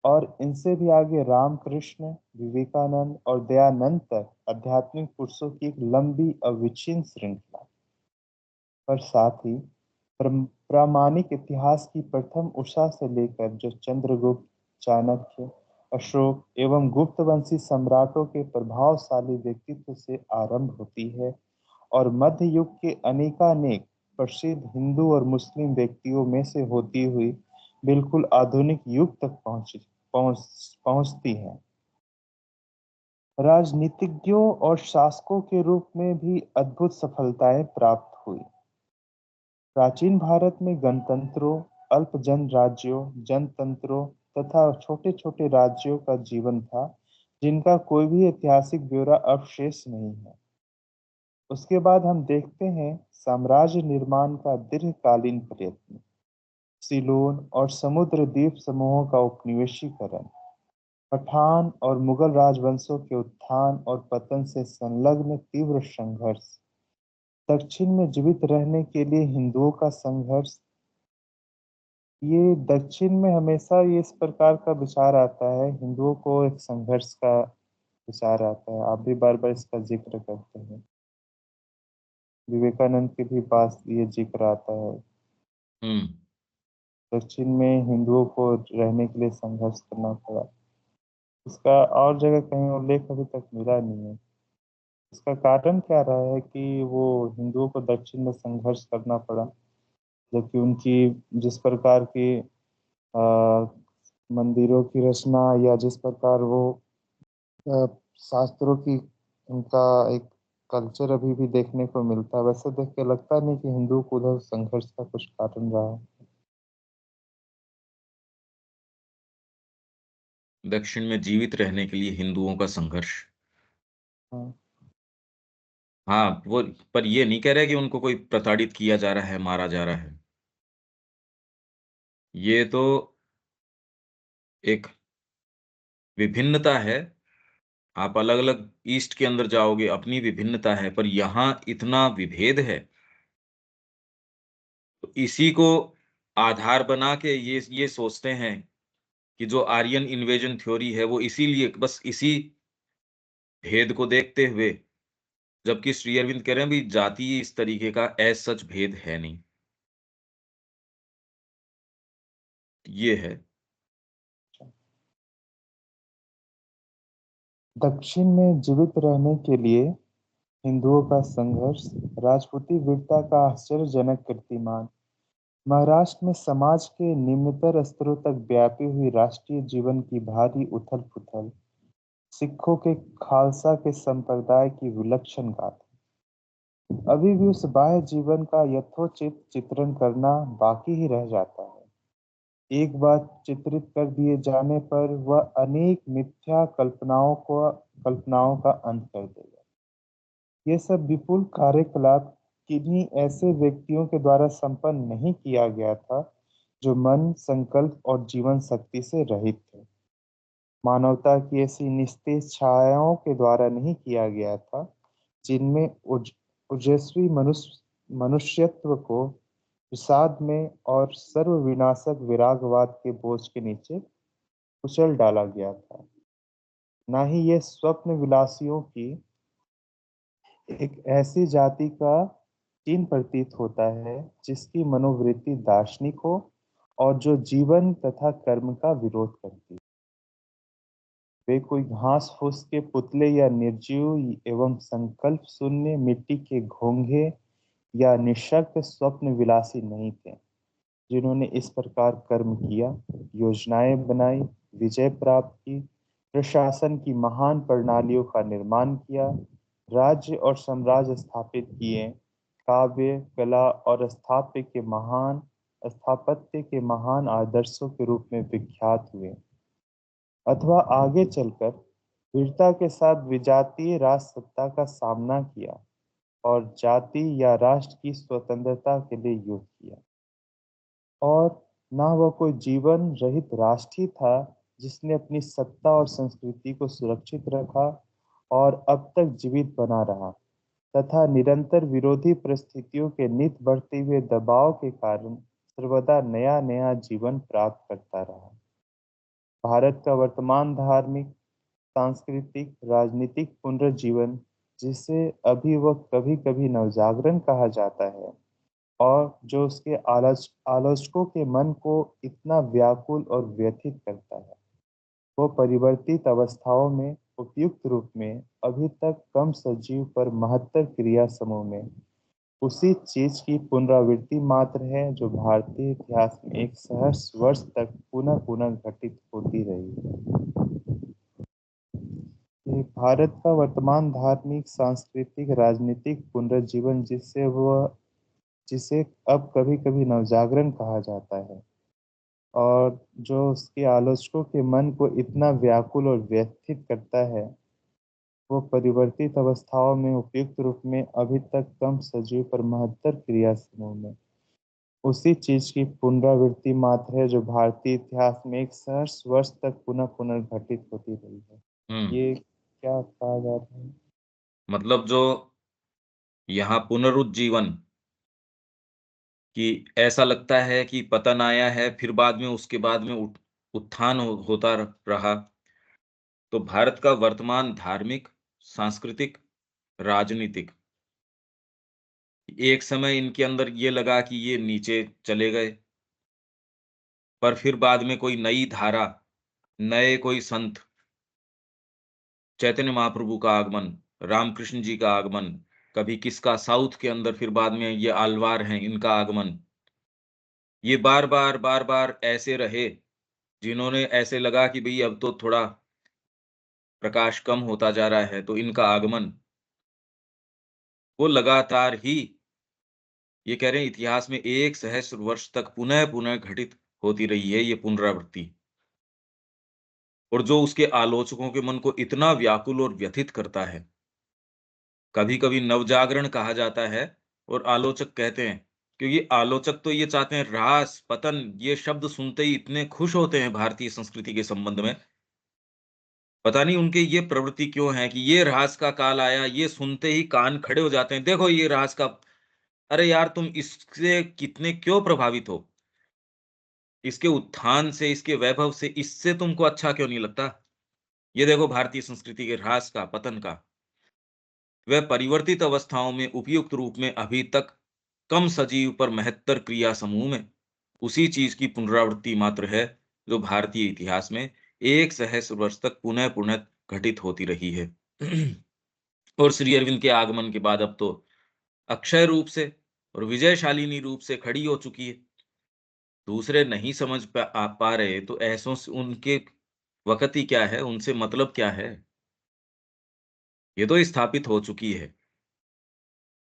S2: और इनसे भी आगे रामकृष्ण, विवेकानंद और दयानंद तक आध्यात्मिक पुरुषों की एक लंबी अविच्छिन्न श्रृंखला। पर साथ ही प्रामाणिक इतिहास की प्रथम उषा से लेकर जो चंद्रगुप्त, चाणक्य, अशोक एवं गुप्त वंशी सम्राटों के प्रभावशाली व्यक्तित्व से आरंभ होती है और मध्य युग के अनेकानेक प्रसिद्ध हिंदू और मुस्लिम व्यक्तियों में से होती हुई बिल्कुल आधुनिक युग तक पहुंचती है। राजनीतिज्ञों और शासकों के रूप में भी अद्भुत सफलताएं प्राप्त हुई। प्राचीन भारत में गणतंत्रों, अल्पजन राज्यों, जनतंत्रों तथा छोटे-छोटे राज्यों का जीवन था, जिनका कोई भी ऐतिहासिक ब्यौरा अब शेष नहीं है। उसके बाद हम देखते हैं साम्राज्य निर्माण का दीर्घकालीन प्रयत्न, सीलोन और समुद्र द्वीप समूहों का उपनिवेशीकरण, पठान और मुगल राजवंशों के उत्थान और पतन से संलग्न तीव्र संघर्ष, दक्षिण में जीवित रहने के लिए हिंदुओं का संघर्ष। ये दक्षिण में हमेशा ये इस प्रकार का विचार आता है, हिंदुओं को एक संघर्ष का विचार आता है। आप भी बार बार इसका जिक्र करते हैं, विवेकानंद के भी पास ये जिक्र आता है।
S1: हम्म।
S2: दक्षिण में हिंदुओं को रहने के लिए संघर्ष करना पड़ा। इसका और जगह कहीं उल्लेख अभी तक मिला नहीं है। इसका कारण क्या रहा है कि वो हिंदुओं को दक्षिण में संघर्ष करना पड़ा, जबकि उनकी जिस प्रकार की मंदिरों की रचना या जिस प्रकार वो अ, शास्त्रों की उनका एक कल्चर अभी भी देखने को मिलता है, वैसे देख के लगता नहीं कि हिंदुओं को उधर संघर्ष का कुछ कारण रहा है।
S1: दक्षिण में जीवित रहने के लिए हिंदुओं का संघर्ष।
S2: हाँ।
S1: हाँ, वो पर ये नहीं कह रहे कि उनको कोई प्रताड़ित किया जा रहा है, मारा जा रहा है। ये तो एक विभिन्नता है। आप अलग-अलग ईस्ट के अंदर जाओगे, अपनी विभिन्नता है, पर यहाँ इतना विभेद है। तो इसी को आधार बना के ये सोचते हैं कि जो आर्यन इन्वेजन थ्योरी है, वो इसीलिए बस इसी भेद को देखते हुए, जबकि श्री अरविंद कह रहे हैं, भी जातीय इस तरीके का एज़ सच भेद है नहीं। ये है।
S2: दक्षिण में जीवित रहने के लिए हिंदुओं का संघर्ष, राजपूती वीरता का आश्चर्यजनक कीर्तिमान, महाराष्ट्र में समाज के निम्नतर स्तरों तक व्यापी हुई राष्ट्रीय जीवन की भारी उथल-पुथल, सिखों के खालसा के संप्रदाय की विलक्षण गाथा। अभी भी उस बाह्य जीवन का यथोचित चित्रण करना बाकी ही रह जाता है। एक बार चित्रित कर दिए जाने पर वह अनेक मिथ्या कल्पनाओं का अंत कर देगा। ये सब विपुल कार्यकलाप किन्हीं ऐसे व्यक्तियों के द्वारा संपन्न नहीं किया गया था, जो मन, संकल्प और जीवन शक्ति से रहित थे। मानवता की ऐसी निस्तेज छायाओं के द्वारा नहीं किया गया था, जिनमें ओजस्वी मनुष्यत्व को विषाद में और सर्वविनाशक विरागवाद के बोझ के नीचे कुचल डाला गया था। ना ही ये स्वप्न विलासियों की एक ऐसी जाति का चिन्ह प्रतीत होता है जिसकी मनोवृत्ति दार्शनिक हो और जो जीवन तथा कर्म का विरोध करती है। वे कोई घास फूस के पुतले या निर्जीव एवं संकल्प शून्य मिट्टी के घोंघे या निःशक्त स्वप्न विलासी नहीं थे, जिन्होंने इस प्रकार कर्म किया, योजनाएं बनाई, विजय प्राप्त की, प्रशासन की महान प्रणालियों का निर्माण किया, राज्य और साम्राज्य स्थापित किए, काव्य, कला और स्थापत्य के महान आदर्शों के रूप में विख्यात हुए, अथवा आगे चलकर वीरता के साथ विजातीय राज सत्ता का सामना किया और जाति या राष्ट्र की स्वतंत्रता के लिए युद्ध किया। और ना वह कोई जीवन रहित राष्ट्र ही था जिसने अपनी सत्ता और संस्कृति को सुरक्षित रखा और अब तक जीवित बना रहा, तथा निरंतर विरोधी परिस्थितियों के नित बढ़ते हुए दबाव के कारण सर्वदा नया नया जीवन प्राप्त करता रहा। भारत का वर्तमान धार्मिक, सांस्कृतिक, राजनीतिक पुनर्जीवन, जिसे अभी वह कभी कभी नवजागरण कहा जाता है, और जो उसके आलोचकों के मन को इतना व्याकुल और व्यथित करता है, वो परिवर्तित अवस्थाओं में उपयुक्त रूप में अभी तक कम सजीव पर महत्तर क्रिया समूह में उसी चीज की पुनरावृत्ति मात्र है जो भारतीय इतिहास में एक सहस्र वर्ष तक पुनः पुनः घटित होती रही। ये भारत का वर्तमान धार्मिक, सांस्कृतिक, राजनीतिक पुनर्जीवन जिसे अब कभी-कभी नवजागरण कहा जाता है, और जो उसके आलोचकों के मन को इतना व्याकुल और व्यथित करता है, वो परिवर्तित अवस्थाओं में उपयुक्त रूप में अभी तक कम सजीव पर महत्तर क्रिया समूह में उसी चीज की पुनरावृत्ति मात्र है जो भारतीय इतिहास में एक सहस्र वर्ष तक पुनः पुनर्घटित होती रही है।
S1: हम्म।
S2: ये क्या कहा जा रहा है?
S1: मतलब जो यहाँ पुनरुज्जीवन कि ऐसा लगता है कि पतन आया है, फिर बाद में उसके बाद में उत्थान होता रहा। तो भारत का वर्तमान धार्मिक, सांस्कृतिक, राजनीतिक, एक समय इनके अंदर ये लगा कि ये नीचे चले गए, पर फिर बाद में कोई नई धारा, नए कोई संत, चैतन्य महाप्रभु का आगमन, रामकृष्ण जी का आगमन, कभी किसका साउथ के अंदर, फिर बाद में ये आलवार हैं, इनका आगमन, ये बार-बार, बार-बार ऐसे रहे, जिन्होंने ऐसे लगा कि भई अब तो थोड़ा प्रकाश कम होता जा रहा है, तो इनका आगमन, वो लगातार ही ये कह रहे हैं इतिहास में 1 सहस्र वर्ष तक पुनः-पुनः घटित होती रही है ये पुनरावृत्ति। और जो उसके आलोचकों के मन को इतना व्याकुल और व्यथित करता है, कभी-कभी नवजागरण कहा जाता है और आलोचक कहते हैं, क्योंकि आलोचक तो ये चाहते हैं ह्रास, पतन, ये शब्द सुनते ही इतने खुश होते हैं भारतीय संस्कृति के संबंध में, पता नहीं उनके ये प्रवृत्ति क्यों है कि ये ह्रास का काल आया, ये सुनते ही कान खड़े हो जाते हैं, देखो ये ह्रास का। अरे यार तुम इससे कितने क्यों प्रभावित हो? इसके उत्थान से, इसके वैभव से, इससे तुमको अच्छा क्यों नहीं लगता? ये देखो भारतीय संस्कृति के ह्रास का, पतन का। वह परिवर्तित अवस्थाओं में उपयुक्त रूप में अभी तक कम सजीव पर महत्तर क्रिया समूह में उसी चीज की पुनरावृत्ति मात्र है जो भारतीय इतिहास में 1 सहस्र वर्ष तक पुनः-पुनः घटित होती रही है। और श्री अरविंद के आगमन के बाद अब तो अक्षय रूप से और विजयशालिनी रूप से खड़ी हो चुकी है। दूसरे नहीं समझ पा रहे तो ऐसों से उनके वक़्त ही क्या है, उनसे मतलब क्या है? ये तो स्थापित हो चुकी है।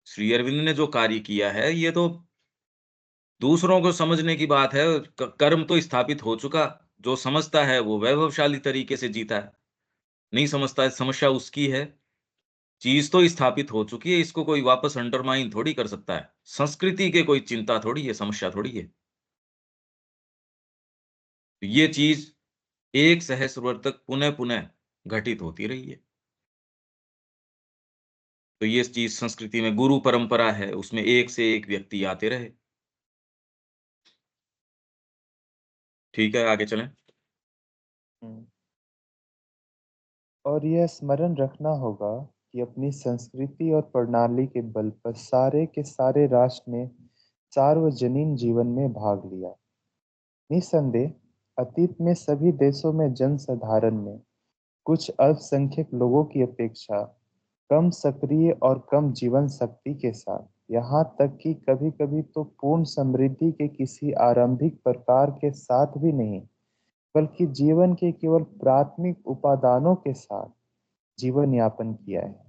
S1: श्री अरविंद ने जो कार्य किया है, ये तो दूसरों को समझने की बात है। कर्म तो स्थापित हो चुका, जो समझता है वो वैभवशाली तरीके से जीता है, नहीं समझता है समस्या उसकी है। चीज़ तो स्थापित हो चुकी है, इसको कोई वापस अंडरमाइन थोड़ी कर सकता है। संस्कृति की कोई चिंता थोड़ी है, समस्या थोड़ी है। तो ये चीज़ 1 सहस्र वर्ष तक पुनः-पुनः घटित होती रही है। तो ये चीज़ संस्कृति में गुरु परंपरा है, उसमें एक से एक व्यक्ति आते रहे। ठीक है, आगे चलें।
S2: हुँ। और यह स्मरण रखना होगा कि अपनी संस्कृति और प्रणाली के बल पर सारे के सारे राष्ट्र ने सार्वजनीन जीवन में भाग लिया। निस्संदेह, अतीत में सभी देशों में जनसाधारण ने कुछ अल्पसंख्यक लोगों की अपेक्षा कम सक्रिय और कम जीवन शक्ति के साथ, यहाँ तक कि कभी-कभी तो पूर्ण समृद्धि के किसी आरंभिक प्रकार के साथ भी नहीं, बल्कि जीवन के केवल प्राथमिक उपादानों के साथ जीवन यापन किया है।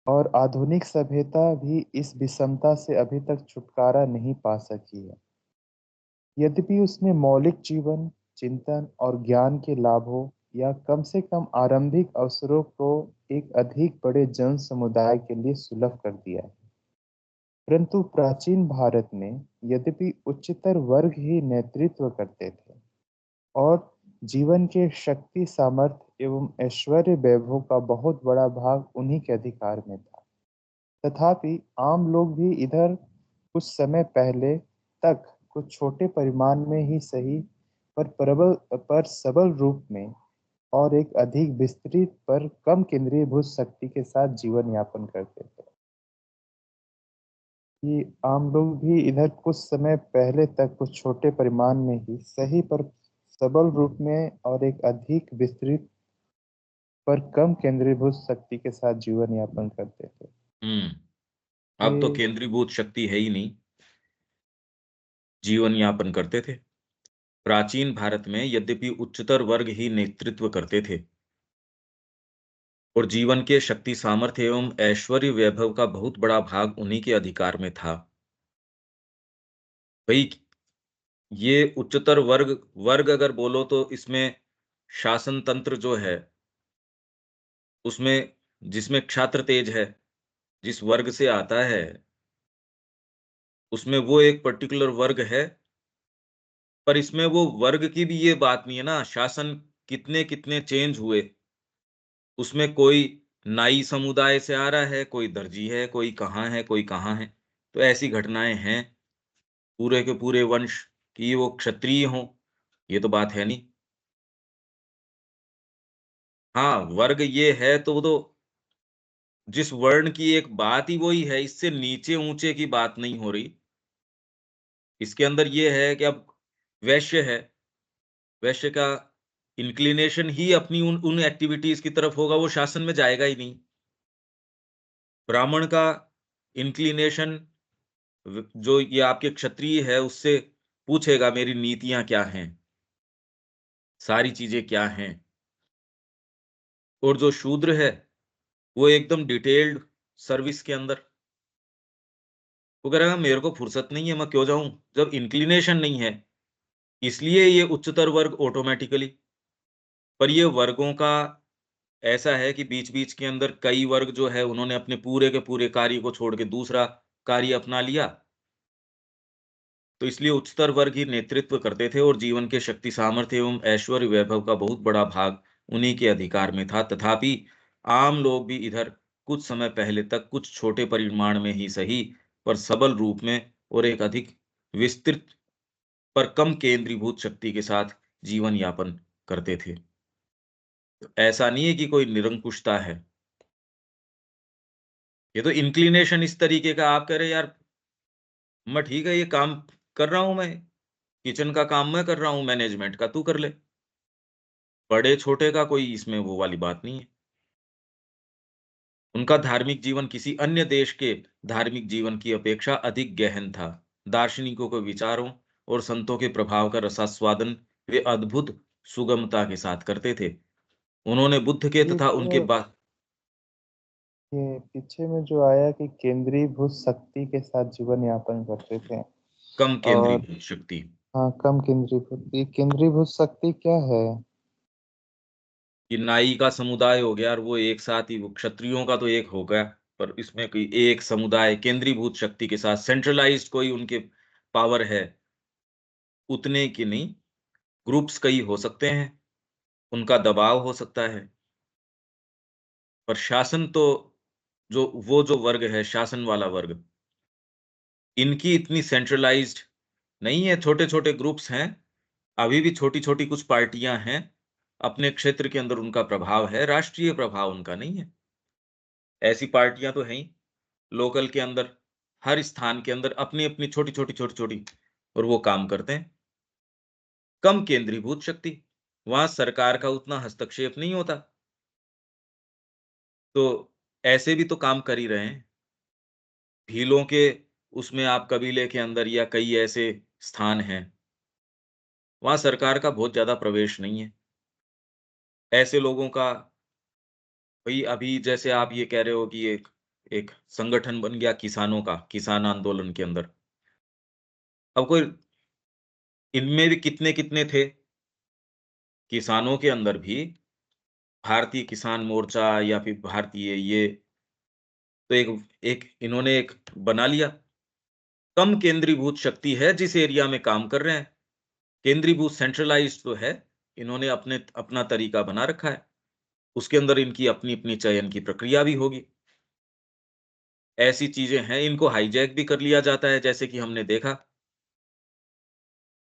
S2: और आधुनिक सभ्यता भी इस विषमता से अभी तक छुटकारा नहीं पा सकी है। यद्यपि उसने मौलिक जीवन, चिंतन और ज्ञान के लाभों या कम से कम आरंभिक अवसरों को एक अधिक बड़े जन समुदाय के लिए सुलभ कर दिया है। परंतु प्राचीन भारत में यद्यपि उच्चतर वर्ग ही नेतृत्व करते थे और जीवन के शक्ति, सामर्थ्य एवं ऐश्वर्य वैभव का बहुत बड़ा भाग उन्हीं के अधिकार में था। तथापि आम लोग भी इधर कुछ समय पहले तक कुछ छोटे परिमाण में ही सही पर सबल रूप में और एक अधिक विस्तृत पर कम केंद्रीभूत शक्ति के साथ जीवन यापन करते थे। कि आम लोग भी इधर कुछ समय पहले तक कुछ छोटे परिमाण में ही सही पर सबल रूप में और एक अधिक विस्तृत पर कम केंद्रीभूत शक्ति के साथ जीवन यापन करते थे।
S1: हुँ। अब तो
S2: ये
S1: केंद्रीभूत शक्ति है ही नहीं, जीवन यापन करते थे। प्राचीन भारत में यद्यपि उच्चतर वर्ग ही नेतृत्व करते थे और जीवन के शक्ति, सामर्थ्य एवं ऐश्वर्य वैभव का बहुत बड़ा भाग उन्हीं के अधिकार में था। भई ये उच्चतर वर्ग वर्ग अगर बोलो तो इसमें शासन तंत्र जो है, उसमें जिसमें क्षात्र तेज है, जिस वर्ग से आता है, उसमें वो एक पर्टिकुलर वर्ग है, पर इसमें वो वर्ग की भी ये बात नहीं है ना, शासन कितने-कितने चेंज हुए। उसमें कोई नाई समुदाय से आ रहा है, कोई दर्जी है, कोई कहाँ है, कोई कहाँ है। तो ऐसी घटनाएँ हैं, पूरे के पूरे वंश कि वो क्षत्रिय हों, ये तो बात है नहीं। हाँ, वर्ग ये है तो वो तो जिस वर्ण की एक बात ही वही है, इससे नीचे-ऊँचे की बात नहीं हो रही। इसके अंदर ये है कि अब वैश्य है, वैश्य का इंक्लिनेशन ही अपनी उन उन एक्टिविटीज़ की तरफ होगा, वो शासन में जाएगा ही नहीं। ब्राह्मण का इंक्लिनेशन जो ये आपके क्षत्रिय है, उससे पूछेगा मेरी नीतियाँ क्या हैं? सारी चीज़ें क्या हैं? और जो शूद्र है, वो एकदम डिटेल्ड सर्विस के अंदर, वो कह रहा है मेरे को फुर्सत नहीं है, मैं क्यों जाऊँ? जब इंक्लिनेशन नहीं है, इसलिए ये उच्चतर वर्ग ऑटोमैटिकली। पर ये वर्गों का ऐसा है कि बीच-बीच के अंदर कई वर्ग जो है उन्होंने अपने पूरे के पूरे कार्य को छोड़ के दूसरा कार्य अपना लिया। तो इसलिए उच्चतर वर्ग ही नेतृत्व करते थे और जीवन के शक्ति, सामर्थ्य एवं ऐश्वर्य वैभव का बहुत बड़ा भाग उन्हीं के अधिकार में था। तथापि आम लोग भी इधर कुछ समय पहले तक कुछ छोटे परिमाण में ही सही, पर सबल रूप में और एक अधिक विस्तृत पर कम केंद्रीभूत शक्ति के साथ जीवन यापन करते थे। तो ऐसा नहीं है कि कोई निरंकुशता है। ये तो इंक्लिनेशन इस तरीके का आप कह रहे यार मैं ठीक है ये काम कर रहा हूँ मैं, किचन का काम मैं कर रहा हूँ, मैनेजमेंट का तू कर ले। बड़े-छोटे का कोई इसमें वो वाली बात नहीं है। उनका धार्मिक जीवन किसी अन्य देश के धार्मिक जीवन की अपेक्षा अधिक गहन था। दार्शनिकों के विचारों और संतों के प्रभाव का रसास्वादन वे अद्भुत सुगमता के साथ करते थे। उन्होंने बुद्ध के
S2: ये
S1: तथा उनके
S2: जो
S1: बा
S2: ये पीछे में जो आया कि केंद्रीभूत शक्ति के साथ जीवन यापन करते थे
S1: कम
S2: और
S1: केंद्रीभूत शक्ति।
S2: हाँ, कम केंद्रीभूत ये केंद्रीभूत शक्ति क्या है?
S1: ये नाई का समुदाय हो गया और वो एक साथ ही वो क्षत्रियों का तो एक हो गया, पर इसमें कोई एक समुदाय केंद्रीभूत शक्ति के साथ सेंट्रलाइज़्ड कोई उनके पावर है, उतने की नहीं, ग्रुप्स कई हो सकते हैं, उनका दबाव हो सकता है, पर शासन तो जो वर्ग है, शासन वाला वर्ग, इनकी इतनी सेंट्रलाइज़्ड नहीं है, छोटे-छोटे ग्रुप्स हैं। अभी भी छोटी-छोटी कुछ पार्टियां हैं, अपने क्षेत्र के अंदर उनका प्रभाव है, राष्ट्रीय प्रभाव उनका नहीं है। ऐसी पार्टियां तो हैं ही, लोकल के अंदर, हर स्थान के अंदर अपनी-अपनी छोटी-छोटी, छोटी-छोटी और वो काम करते हैं। कम केंद्रीभूत शक्ति, वहाँ सरकार का उतना हस्तक्षेप नहीं होता, तो ऐसे भी तो काम कर ही रहे हैं। भीलों के उसमें आप कबीले के अंदर या कई ऐसे स्थान हैं, वहाँ सरकार का बहुत ज़्यादा प्रवेश नहीं है। ऐसे लोगों का भई अभी जैसे आप ये कह रहे हो कि एक एक संगठन बन गया किसानों का, किसान आंदोलन के अंदर। अब कोई इनमें भी कितने-कितने थे, किसानों के अंदर भी भारतीय किसान मोर्चा या फिर भारतीय ये तो एक एक इन्होंने एक बना लिया। कम केंद्रीभूत शक्ति है जिस एरिया में काम कर रहे हैं। केंद्रीभूत सेंट्रलाइज़्ड तो है, इन्होंने अपना तरीका बना रखा है। उसके अंदर इनकी अपनी-अपनी चयन की प्रक्रिया भी होगी। ऐसी चीज़ें हैं, इनको हाइजैक भी कर लिया जाता है, जैसे कि हमने देखा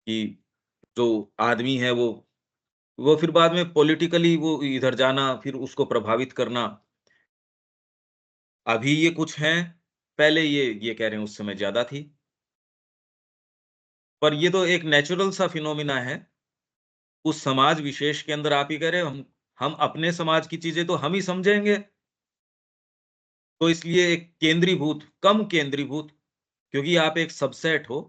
S1: कि जो आदमी है वो फिर बाद में पॉलिटिकली वो इधर जाना, फिर उसको प्रभावित करना। अभी ये कुछ हैं, पहले ये कह रहे हैं उस समय ज़्यादा थी। पर ये तो एक नेचुरल सा फिनोमिना है। उस समाज विशेष के अंदर आप ही कह रहे हो हम अपने समाज की चीज़ें तो हम ही समझेंगे। तो इसलिए एक केंद्रीभूत, कम केंद्रीभूत क्योंकि आप एक सबसेट हो,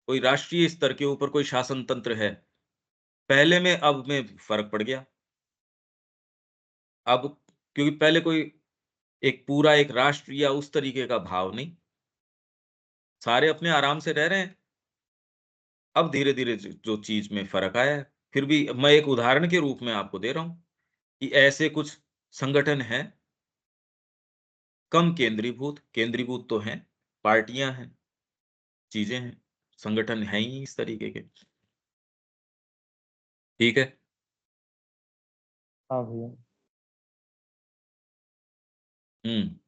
S1: कोई राष्ट्रीय स्तर के ऊपर कोई शासन तंत्र है। पहले में अब में फ़र्क पड़ गया। अब क्योंकि पहले कोई एक पूरा एक राष्ट्र या उस तरीके का भाव नहीं, सारे अपने आराम से रह रहे हैं। अब धीरे-धीरे जो चीज़ में फ़र्क आया है, फिर भी मैं एक उदाहरण के रूप में आपको दे रहा हूँ, कि ऐसे कुछ संगठन हैं, कम केंद्रीभूत, केंद्रीभूत तो हैं, पार्टियाँ हैं, चीज़ें हैं, संगठन हैं ही इस तरीके के। ठीक है?
S2: हाँ भैया।
S1: हुँ,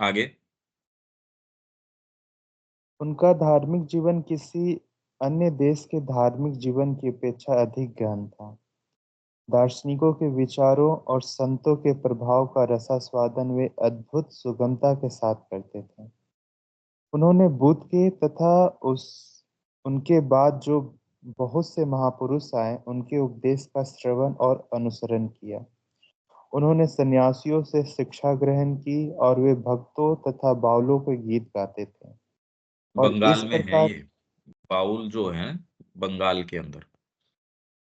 S1: आगे?
S2: उनका धार्मिक जीवन किसी अन्य देश के धार्मिक जीवन की अपेक्षा अधिक गहन था। दार्शनिकों के विचारों और संतों के प्रभाव का रसास्वादन वे अद्भुत सुगमता के साथ करते थे। उन्होंने बुद्ध के तथा उस उनके बाद जो बहुत से महापुरुष आए, उनके उपदेश का श्रवण और अनुसरण किया। उन्होंने सन्यासियों से शिक्षा ग्रहण की और वे भक्तों तथा बाउलों के गीत गाते थे। और इस
S1: बंगाल में हैं
S2: प्रकार
S1: ये, बाउल जो हैं, बंगाल के अंदर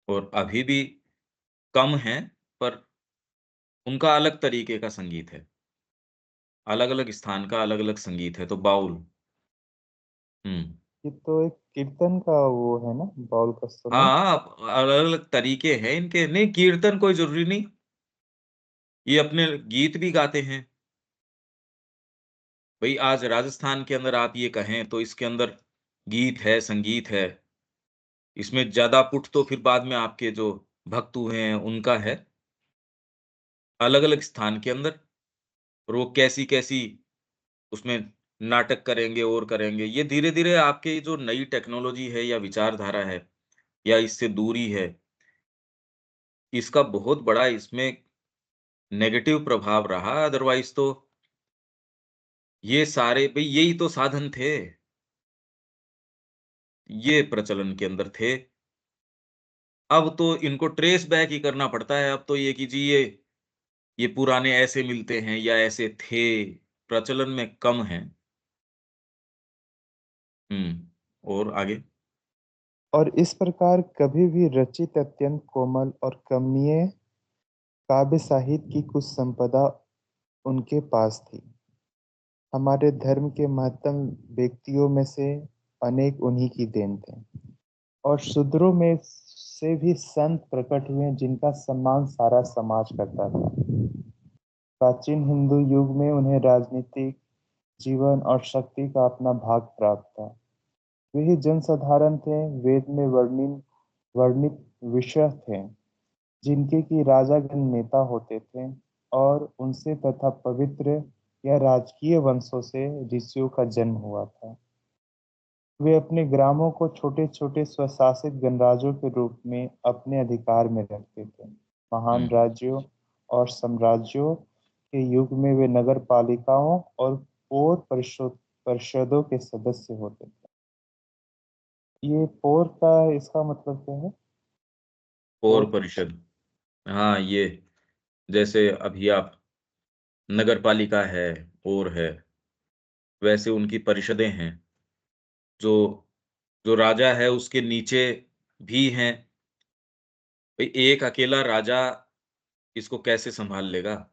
S1: और अभी भी कम हैं, पर उनका अलग तरीके का संगीत है। अलग-अलग स्थान का अलग-अलग संगीत है, तो बाउल हुँ।
S2: ये तो एक कीर्तन का वो है ना, बाउल का समय।
S1: हाँ, अलग-अलग तरीके हैं इनके। नहीं, कीर्तन कोई ज़रूरी नहीं, ये अपने गीत भी गाते हैं। भई आज राजस्थान के अंदर आप ये कहें तो इसके अंदर गीत है, संगीत है। इसमें ज़्यादा पुट तो फिर बाद में आपके जो भक्त हुए हैं उनका है। अलग-अलग स्थान के अंदर और वो कैसी-कैसी उसमें नाटक करेंगे और करेंगे। ये धीरे-धीरे आपकी जो नई टेक्नोलॉजी है या विचारधारा है या इससे दूरी है, इसका बहुत बड़ा इसमें नेगेटिव प्रभाव रहा। अदरवाइज़ तो ये सारे भई यही तो साधन थे, ये प्रचलन के अंदर थे। अब तो इनको ट्रेस बैक ही करना पड़ता है। अब तो ये कि जी ये पुराने ऐसे मिलते हैं या ऐसे थे, प्रचलन में कम हैं। हुँ, और आगे?
S2: और इस प्रकार कभी भी रचित अत्यंत कोमल और कमनीय काव्य साहित्य की कुछ संपदा उनके पास थी। हमारे धर्म के महत्तम व्यक्तियों में से अनेक उन्हीं की देन थे। और शूद्रों में से भी संत प्रकट हुए जिनका सम्मान सारा समाज करता था। प्राचीन हिंदू युग में उन्हें राजनीतिक जीवन और शक्ति का अपना भाग प्राप्त था। वे ही जनसाधारण थे, वेद में वर्णित विषय थे, जिनके की राजागण नेता होते थे और उनसे तथा पवित्र या राजकीय वंशों से ऋषियों का जन्म हुआ था। वे अपने ग्रामों को छोटे-छोटे स्वशासित गणराज्यों के रूप में अपने अधिकार में रखते थे। महान
S1: हम्म।
S2: राज्यों और साम्राज्यों के युग में वे नगरपालिकाओं और पौर परिषदों के सदस्य होते थे। ये पौर का इसका मतलब क्या है?
S1: पौर
S2: पौर
S1: परिषद। हाँ, ये जैसे अभी आप नगर पालिका है और है, वैसे उनकी परिषदें हैं। जो जो राजा है उसके नीचे भी हैं। भाई एक अकेला राजा इसको कैसे संभाल लेगा?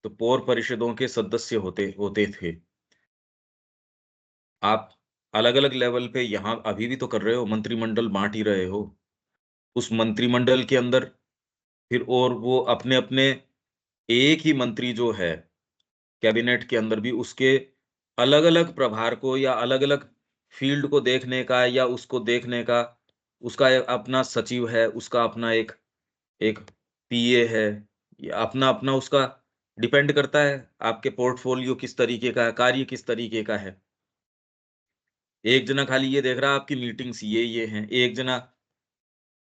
S1: तो पौर परिषदों के सदस्य होते होते थे। आप अलग अलग लेवल पे यहाँ अभी भी तो कर रहे हो, मंत्रिमंडल बांट ही रहे हो। उस मंत्रिमंडल के अंदर फिर और वो अपने अपने एक ही मंत्री जो है कैबिनेट के अंदर भी उसके अलग अलग प्रभार को या अलग अलग फील्ड को देखने का या उसको देखने का, उसका अपना सचिव है, उसका अपना एक एक पीए है, या अपना अपना उसका डिपेंड करता है आपके पोर्टफोलियो किस तरीके का है, कार्य किस तरीके का है। एक जना खाली ये देख रहा है आपकी मीटिंग्स ये हैं, एक जना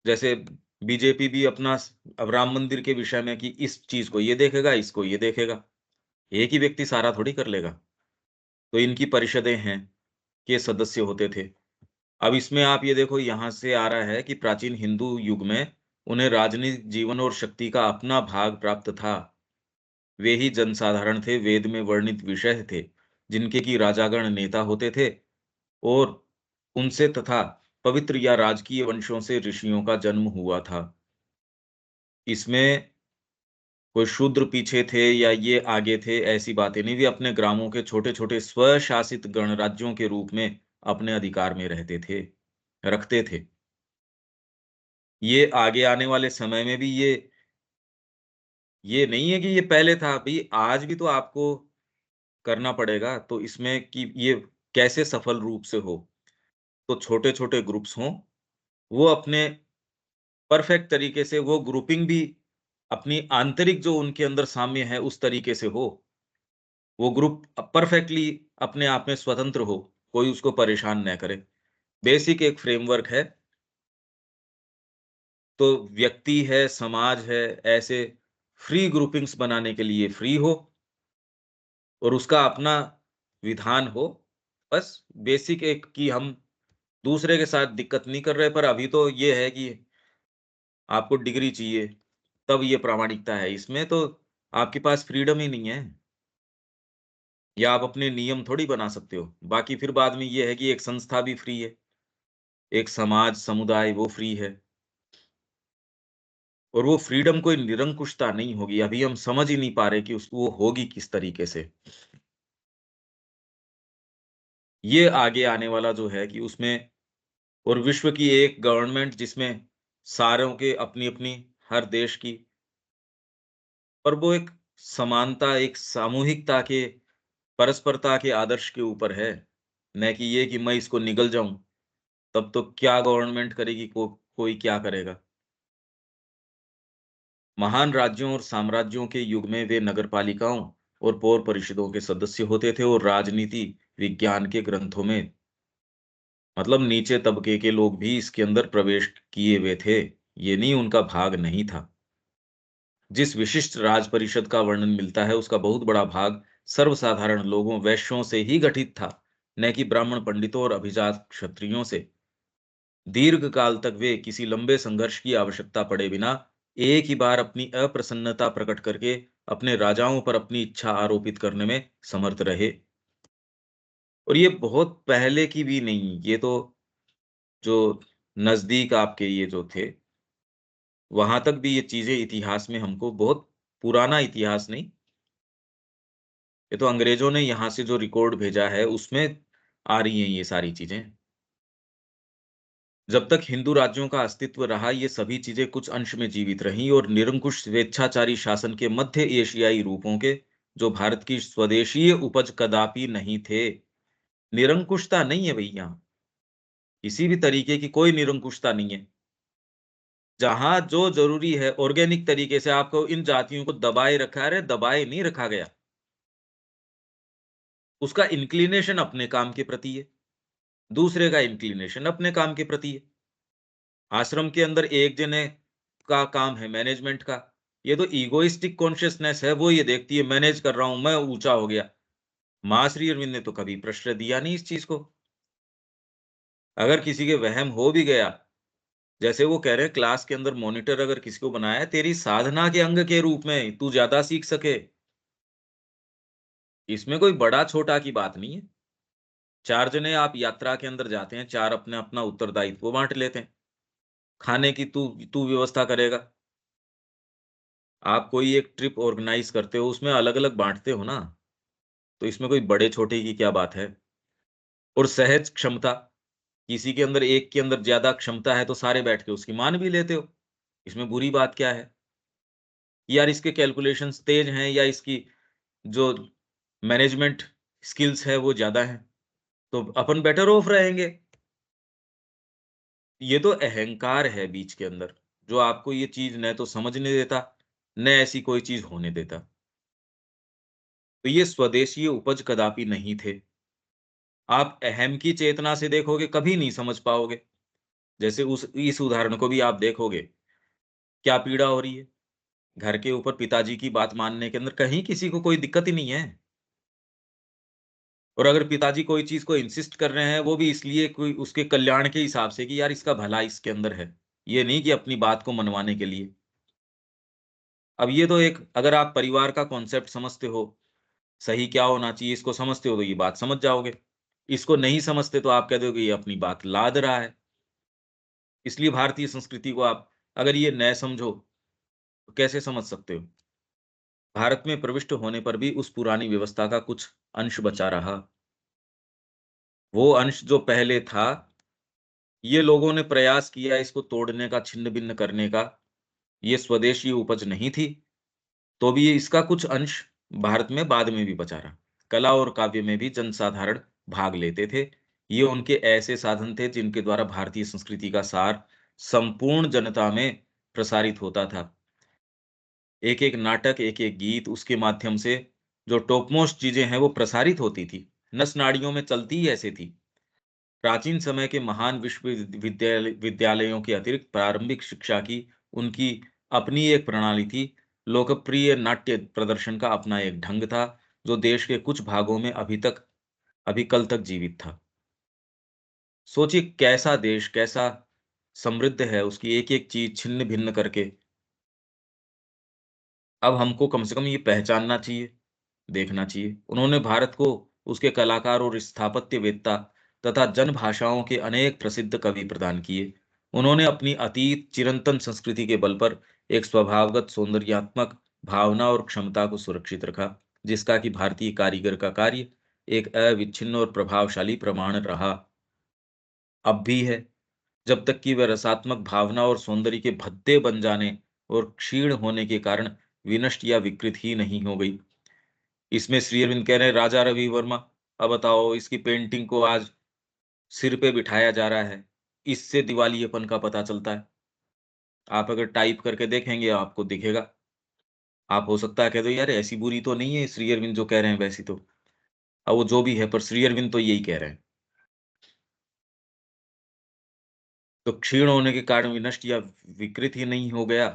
S1: जैसे बीजेपी भी अपना अब राम मंदिर के विषय में कि इस चीज को ये देखेगा, इसको ये देखेगा। एक ही व्यक्ति सारा थोड़ी कर लेगा। तो इनकी परिषदें हैं के सदस्य होते थे। अब इसमें आप ये देखो यहाँ से आ रहा है कि प्राचीन हिंदू युग में उन्हें राजनीतिक जीवन और शक्ति का अपना भाग प्राप्त था। वे ही जनसाधारण थे, वेद में वर्णित विषय थे, जिनके की राजागण नेता होते थे और उनसे तथा पवित्र या राजकीय वंशों से ऋषियों का जन्म हुआ था। इसमें कोई शूद्र पीछे थे या ये आगे थे, ऐसी बातें नहीं। वे अपने ग्रामों के छोटे-छोटे स्वशासित गणराज्यों के रूप में अपने अधिकार में रहते थे, रखते थे। ये आगे आने वाले समय में भी ये नहीं है कि ये पहले था, भई आज भी तो आपको करना पड़ेगा। तो इसमें कि ये कैसे सफल रूप से हो, तो छोटे-छोटे ग्रुप्स हों, वो अपने परफेक्ट तरीके से वो ग्रुपिंग भी अपनी आंतरिक जो उनके अंदर साम्य है उस तरीके से हो। वो ग्रुप परफेक्टली अपने आप में स्वतंत्र हो, कोई उसको परेशान ना करे। बेसिक एक फ्रेमवर्क है, तो व्यक्ति है, समाज है, ऐसे फ्री ग्रुपिंग्स बनाने के लिए फ्री हो और उसका अपना विधान हो। बस बेसिक एक कि हम दूसरे के साथ दिक्कत नहीं कर रहे, पर अभी तो ये है कि आपको डिग्री चाहिए, तब ये प्रामाणिकता है। इसमें तो आपके पास फ्रीडम ही नहीं है, या आप अपने नियम थोड़ी बना सकते हो। बाकी फिर बाद में ये है कि एक संस्था भी फ्री है, एक समाज, समुदाय वो फ्री है और वो फ्रीडम कोई निरंकुशता नहीं होगी। अभी हम समझ ही नहीं पा रहे कि उस वो होगी किस तरीके से। ये आगे आने वाला जो है कि उसमें और विश्व की एक गवर्नमेंट जिसमें सारों के अपनी-अपनी हर देश की, पर वो एक समानता, एक सामूहिकता के, परस्परता के आदर्श के ऊपर है, न कि ये कि मैं इसको निगल जाऊँ, तब तो क्या गवर्नमेंट करेगी, कोई क्या करेगा। महान राज्यों और साम्राज्यों के युग में वे नगरपालिकाओं और पौर परिषदों के सदस्य होते थे और राजनीति विज्ञान के ग्रंथों में मतलब नीचे तबके के लोग भी इसके अंदर प्रवेश किए हुए थे। ये नहीं उनका भाग नहीं था। जिस विशिष्ट राज परिषद का वर्णन मिलता है उसका बहुत बड़ा भाग सर्वसाधारण लोगों वैश्यों से ही गठित था, न कि ब्राह्मण पंडितों और अभिजात क्षत्रियों से। दीर्घ काल तक वे किसी लंबे संघर्ष की आवश्यकता पड़े बिना एक ही बार अपनी अप्रसन्नता प्रकट करके अपने राजाओं पर अपनी इच्छा आरोपित करने में समर्थ रहे। और ये बहुत पहले की भी नहीं, ये तो जो नजदीक आपके ये जो थे, वहां तक भी ये चीजें इतिहास में हमको बहुत पुराना इतिहास नहीं, ये तो अंग्रेजों ने यहाँ से जो रिकॉर्ड भेजा है उसमें आ रही हैं ये सारी चीजें। जब तक हिंदू राज्यों का अस्तित्व रहा, ये सभी चीजें कुछ अंश में जीवित रहीं और निरंकुश स्वेच्छाचारी शासन के मध्य एशियाई रूपों के, जो भारत की स्वदेशीय उपज कदापि नहीं थे। निरंकुशता नहीं है भई यहाँ, किसी भी तरीके की कोई निरंकुशता नहीं है। जहाँ जो ज़रूरी है ऑर्गेनिक तरीके से आपको इन जातियों को दबाए रखा है, अरे दबाए नहीं रखा गया। उसका इंक्लिनेशन अपने काम के प्रति है। दूसरे का इंक्लिनेशन अपने काम के प्रति है। आश्रम के अंदर एक जने का काम है मैनेजमेंट का। ये तो इगोइस्टिक कॉन्शियसनेस है, वो ये देखती है मैनेज कर रहा हूँ, मैं ऊँचा हो गया। माँ श्री अरविंद ने तो कभी प्रश्रय दिया नहीं इस चीज़ को। अगर किसी के वहम हो भी गया, जैसे वो कह रहे हैं क्लास के अंदर मॉनिटर अगर किसी को बनाया है तेरी साधना के अंग के रूप में, तू ज़्यादा सीख सके। इसमें कोई बड़ा-छोटा की बात नहीं है। 4 जने आप यात्रा के अंदर जाते हैं, 4 अपना-अपना उत्तरदायित्व बाँट लेते हैं। खाने की तू तू व्यवस्था करेगा। आप कोई एक ट्रिप ऑर्गेनाइज़ करते हो, उसमें अलग-अलग बाँटते हो ना, तो इसमें कोई बड़े-छोटे की क्या बात है? और सहज क्षमता, किसी के अंदर एक के अंदर ज़्यादा क्षमता है, तो सारे बैठ के उसकी मान भी लेते हो। इसमें बुरी बात क्या है? यार इसके कैलकुलेशंस तेज़ हैं या इसकी जो मैनेजमेंट स्किल्स है वो ज़्यादा हैं, तो अपन बेटर ऑफ रहेंगे। ये तो अहंकार है बीच के अंदर, जो आपको ये चीज़ न तो समझने देता, न ऐसी कोई चीज़ होने देता। तो ये स्वदेशी उपज कदापि नहीं थे। आप अहम की चेतना से देखोगे कभी नहीं समझ पाओगे। जैसे उस इस उदाहरण को भी आप देखोगे, क्या पीड़ा हो रही है? घर के ऊपर पिताजी की बात मानने के अंदर कहीं किसी को कोई दिक्कत ही नहीं है। और अगर पिताजी कोई चीज़ को इंसिस्ट कर रहे हैं, वो भी इसलिए कोई उसके कल्याण के हिसाब से कि यार इसका भला इसके अंदर है। ये नहीं कि अपनी बात को मनवाने के लिए। अब ये तो एक अगर आप परिवार का कॉन्सेप्ट समझते हो, सही क्या होना चाहिए इसको समझते हो तो ये बात समझ जाओगे। इसको नहीं समझते तो आप कह दोगे ये अपनी बात लाद रहा है। इसलिए भारतीय संस्कृति को आप अगर ये न समझो, तो कैसे समझ सकते हो? भारत में प्रविष्ट होने पर भी उस पुरानी व्यवस्था का कुछ अंश बचा रहा। वो अंश जो पहले था, ये लोगों ने प्रयास किया इसको तोड़ने का, छिन्न-भिन्न करने का। ये स्वदेशी उपज नहीं थी, तो भी ये इसका कुछ अंश भारत में बाद में भी बचा रहा। कला और काव्य में भी जनसाधारण भाग लेते थे। ये उनके ऐसे साधन थे जिनके द्वारा भारतीय संस्कृति का सार संपूर्ण जनता में प्रसारित होता था। एक-एक नाटक, एक-एक गीत उसके माध्यम से जो टॉप मोस्ट चीज़ें हैं वो प्रसारित होती थी। नस-नाड़ियों में चलती ही ऐसे थी। प्राचीन समय के महान विश्वविद्यालयों के अतिरिक्त प्रारंभिक शिक्षा की उनकी अपनी एक प्रणाली थी। लोकप्रिय नाट्य प्रदर्शन का अपना एक ढंग था, जो देश के कुछ भागों में अभी कल तक जीवित था। सोचिए कैसा देश, कैसा समृद्ध है, उसकी एक-एक चीज़ छिन्न-भिन्न करके अब हमको कम से कम ये पहचानना चाहिए, देखना चाहिए। उन्होंने भारत को उसके कलाकार और स्थापत्यवेत्ता तथा जनभाषाओं के अनेक प्रसिद्ध कवि प्रदान किए। उन्होंने अपनी अतीत चिरंतन संस्कृति के बल पर एक स्वभावगत सौंदर्यात्मक भावना और क्षमता को सुरक्षित रखा, जिसका कि भारतीय कारीगर का कार्य एक अविच्छिन्न और प्रभावशाली प्रमाण रहा, अब भी है। जब तक कि वह रसात्मक भावना और सौंदर्य के भद्दे बन जाने और क्षीण होने के कारण विनष्ट या विकृत ही नहीं हो गई। इसमें श्री अरविंद कह रहे हैं राजा रवि वर्मा, अब बताओ इसकी पेंटिंग को आज सिर पे बिठाया जा रहा है। इससे दिवालियेपन का पता चलता है। आप अगर टाइप करके देखेंगे आपको दिखेगा। आप हो सकता है कह दो यार ऐसी बुरी तो नहीं है श्री अरविंद जो कह रहे हैं वैसी तो। अब वो जो भी है पर श्री अरविंद तो यही कह रहे हैं। तो क्षीण होने के कारण विनष्ट या विकृत ही नहीं हो गया,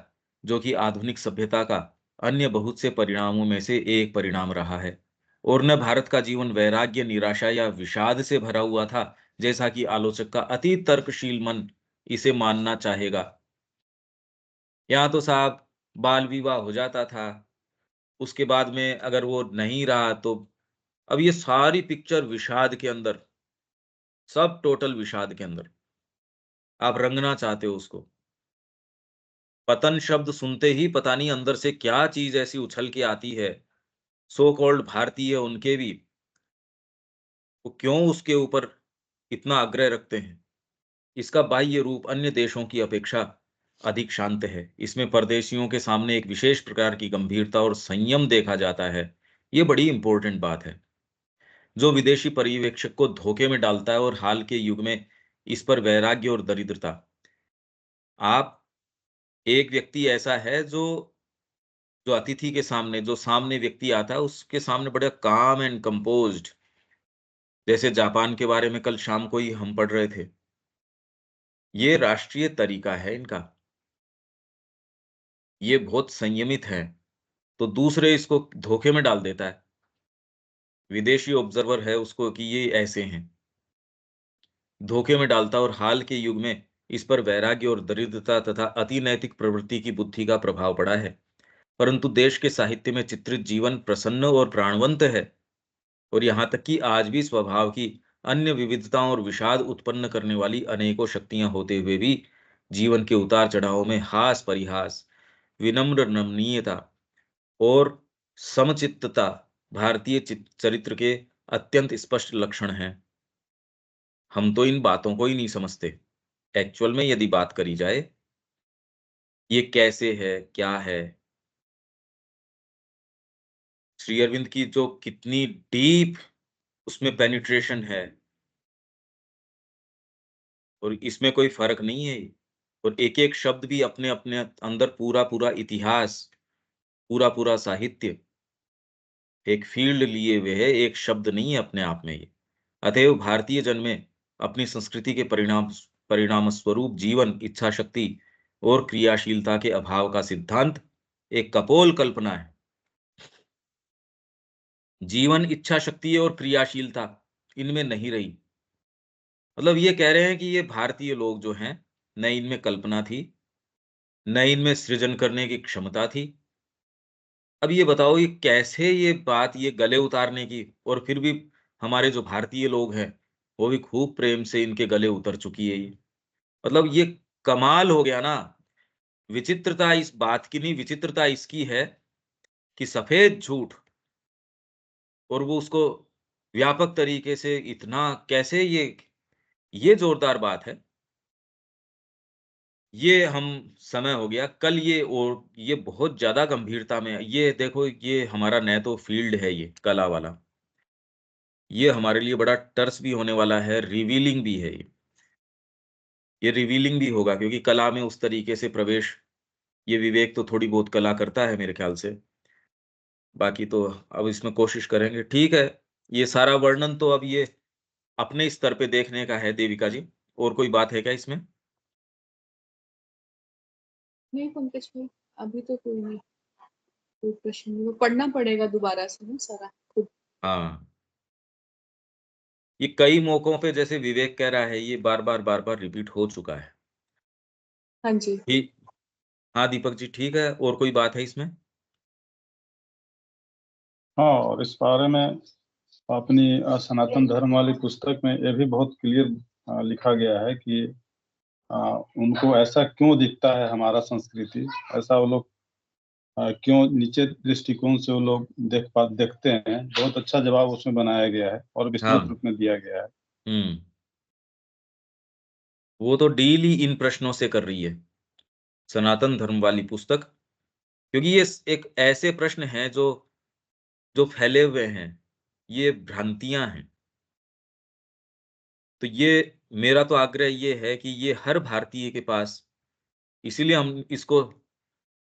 S1: जो कि आधुनिक सभ्यता का अन्य बहुत से परिणामों में से एक परिणाम रहा है। और न भारत का जीवन वैराग्य, निराशा या विषाद से भरा हुआ था, जैसा कि आलोचक का अति तर्कशील मन इसे मानना चाहेगा। यहाँ तो साहब बाल विवाह हो जाता था, उसके बाद में अगर वो नहीं रहा तो अब ये सारी पिक्चर विषाद के अंदर, सब टोटल विषाद के अंदर। आप रंगना चाहते हो उसको। पतन शब्द सुनते ही पता नहीं अंदर से क्या चीज़ ऐसी उछल के आती है। सो कॉल्ड भारतीय उनके भी, वो क्यों उसके ऊपर इतना आग्रह रखते हैं? इसका बाह्य रूप अन्य देशों की अपेक्षा अधिक शांत है। इसमें परदेशियों के सामने एक विशेष प्रकार की गंभीरता और संयम देखा जाता है। ये बड़ी इम्पोर्टेंट बात है, जो विदेशी पर्यवेक्षक को धोखे में डालता है और हाल के युग में इस पर वैराग्य और दरिद्रता। आप एक व्यक्ति ऐसा है जो अतिथि के सामने जो सामने व्यक्ति आता है उसके सामने बड़ा काम एंड कंपोज्ड जैसे जापान के बारे में कल शाम को ही हम पढ़ रहे थे। ये राष्ट्रीय तरीका है इनका, ये बहुत संयमित है, तो दूसरे इसको धोखे में डाल देता है। विदेशी ऑब्जर्वर है उसको कि ये ऐसे हैं, धोखे में डालता, और हाल के युग में इस पर वैराग्य और दरिद्रता तथा अति नैतिक प्रवृत्ति की बुद्धि का प्रभाव पड़ा है। परंतु देश के साहित्य में चित्रित जीवन प्रसन्न और प्राणवंत है, और यहाँ तक कि आज भी स्वभाव की अन्य विविधताओं और विषाद उत्पन्न करने वाली अनेकों शक्तियां होते हुए भी जीवन के उतार चढ़ावों में हास परिहास, विनम्र नमनीयता और समचित्तता भारतीय चरित्र के अत्यंत स्पष्ट लक्षण हैं। हम तो इन बातों को ही नहीं समझते। एक्चुअल में यदि बात करी जाए, ये कैसे है, क्या है, श्री अरविंद की जो कितनी डीप उसमें पेनिट्रेशन है, और इसमें कोई फर्क नहीं है। और एक एक शब्द भी अपने अपने अंदर पूरा पूरा इतिहास, पूरा पूरा साहित्य, एक फील्ड लिए हुए है, एक शब्द नहीं है अपने आप में ये। अतएव भारतीय जन में अपनी संस्कृति के परिणाम स्वरूप जीवन इच्छा शक्ति और क्रियाशीलता के अभाव का सिद्धांत एक कपोल कल्पना है। जीवन इच्छा शक्ति और क्रियाशीलता इनमें नहीं रही। मतलब ये कह रहे हैं कि ये भारतीय लोग जो हैं, न इनमें कल्पना थी, न इनमें सृजन करने की क्षमता थी। अब ये बताओ, ये कैसे ये बात ये गले उतारने की, और फिर भी हमारे जो भारतीय लोग हैं, वो भी खूब प्रेम से इनके गले उतर चुकी है ये। मतलब ये कमाल हो गया ना। विचित्रता इस बात की नहीं, विचित्रता इसकी है कि सफेद झूठ, और वो उसको व्यापक तरीके से इतना कैसे ये जोरदार बात है। ये हम समय हो गया कल ये, और ये बहुत ज्यादा गंभीरता में ये देखो, ये हमारा नया तो फील्ड है ये कला वाला, ये हमारे लिए बड़ा टर्स भी होने वाला है, रिवीलिंग भी है ये रिवीलिंग भी होगा, क्योंकि कला में उस तरीके से प्रवेश, ये विवेक तो थोड़ी बहुत कला करता है मेरे ख्याल से। बाकी तो अब इसमें कोशिश करेंगे, ठीक है। ये सारा वर्णन तो अब ये अपने स्तर पे देखने का है देविका जी। और कोई बात है क्या इसमें?
S3: नहीं पंकज भाई, अभी तो कोई नहीं, कोई प्रश्न नहीं, वो पढ़ना पड़ेगा दोबारा से ना सारा खुद।
S1: हाँ, ये कई मौकों पे जैसे विवेक कह रहा है, ये बार बार रिपीट हो चुका है।
S3: हाँ जी।
S1: ठीक। हाँ दीपक जी, ठीक है, और कोई बात है इसमें?
S4: हाँ, और इस बारे में अपनी सनातन धर्म वाली पुस्तक में ये भी बहुत क्लियर लिखा गया है कि उनको ऐसा क्यों दिखता है हमारा संस्कृति, ऐसा वो लोग क्यों नीचे दृष्टिकोण से वो लोग देखते हैं। बहुत अच्छा जवाब उसमें बनाया गया है और विस्तृत
S1: हाँ।
S4: रूप में दिया गया है।
S1: हम्म। वो तो डील ही इन प्रश्नों से कर रही है सनातन धर्म वाली पुस्तक, क्योंकि ये एक ऐसे प्रश्न हैं जो जो फैले हुए हैं, ये भ्रांतियां हैं। तो ये मेरा तो आग्रह ये है कि ये हर भारतीय के पास, इसीलिए हम इसको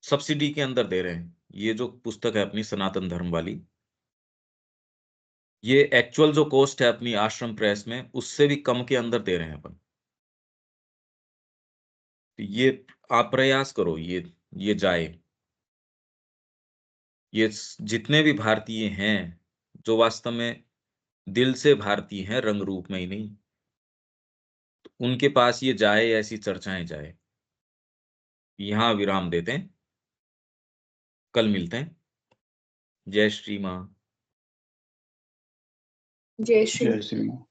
S1: सब्सिडी के अंदर दे रहे हैं। ये जो पुस्तक है अपनी सनातन धर्म वाली, ये एक्चुअल जो कॉस्ट है अपनी आश्रम प्रेस में, उससे भी कम के अंदर दे रहे हैं अपन। तो ये आप प्रयास करो, ये जाए। ये जितने भी भारतीय हैं, जो वास्तव में दिल से भारतीय हैं, रंग रूप में ही नहीं, तो उनके पास ये जाए, ऐसी चर्चाएं जाए। यहां विराम देते हैं, कल मिलते हैं। जय श्री मां।
S3: जय श्री।
S4: जय श्री राम।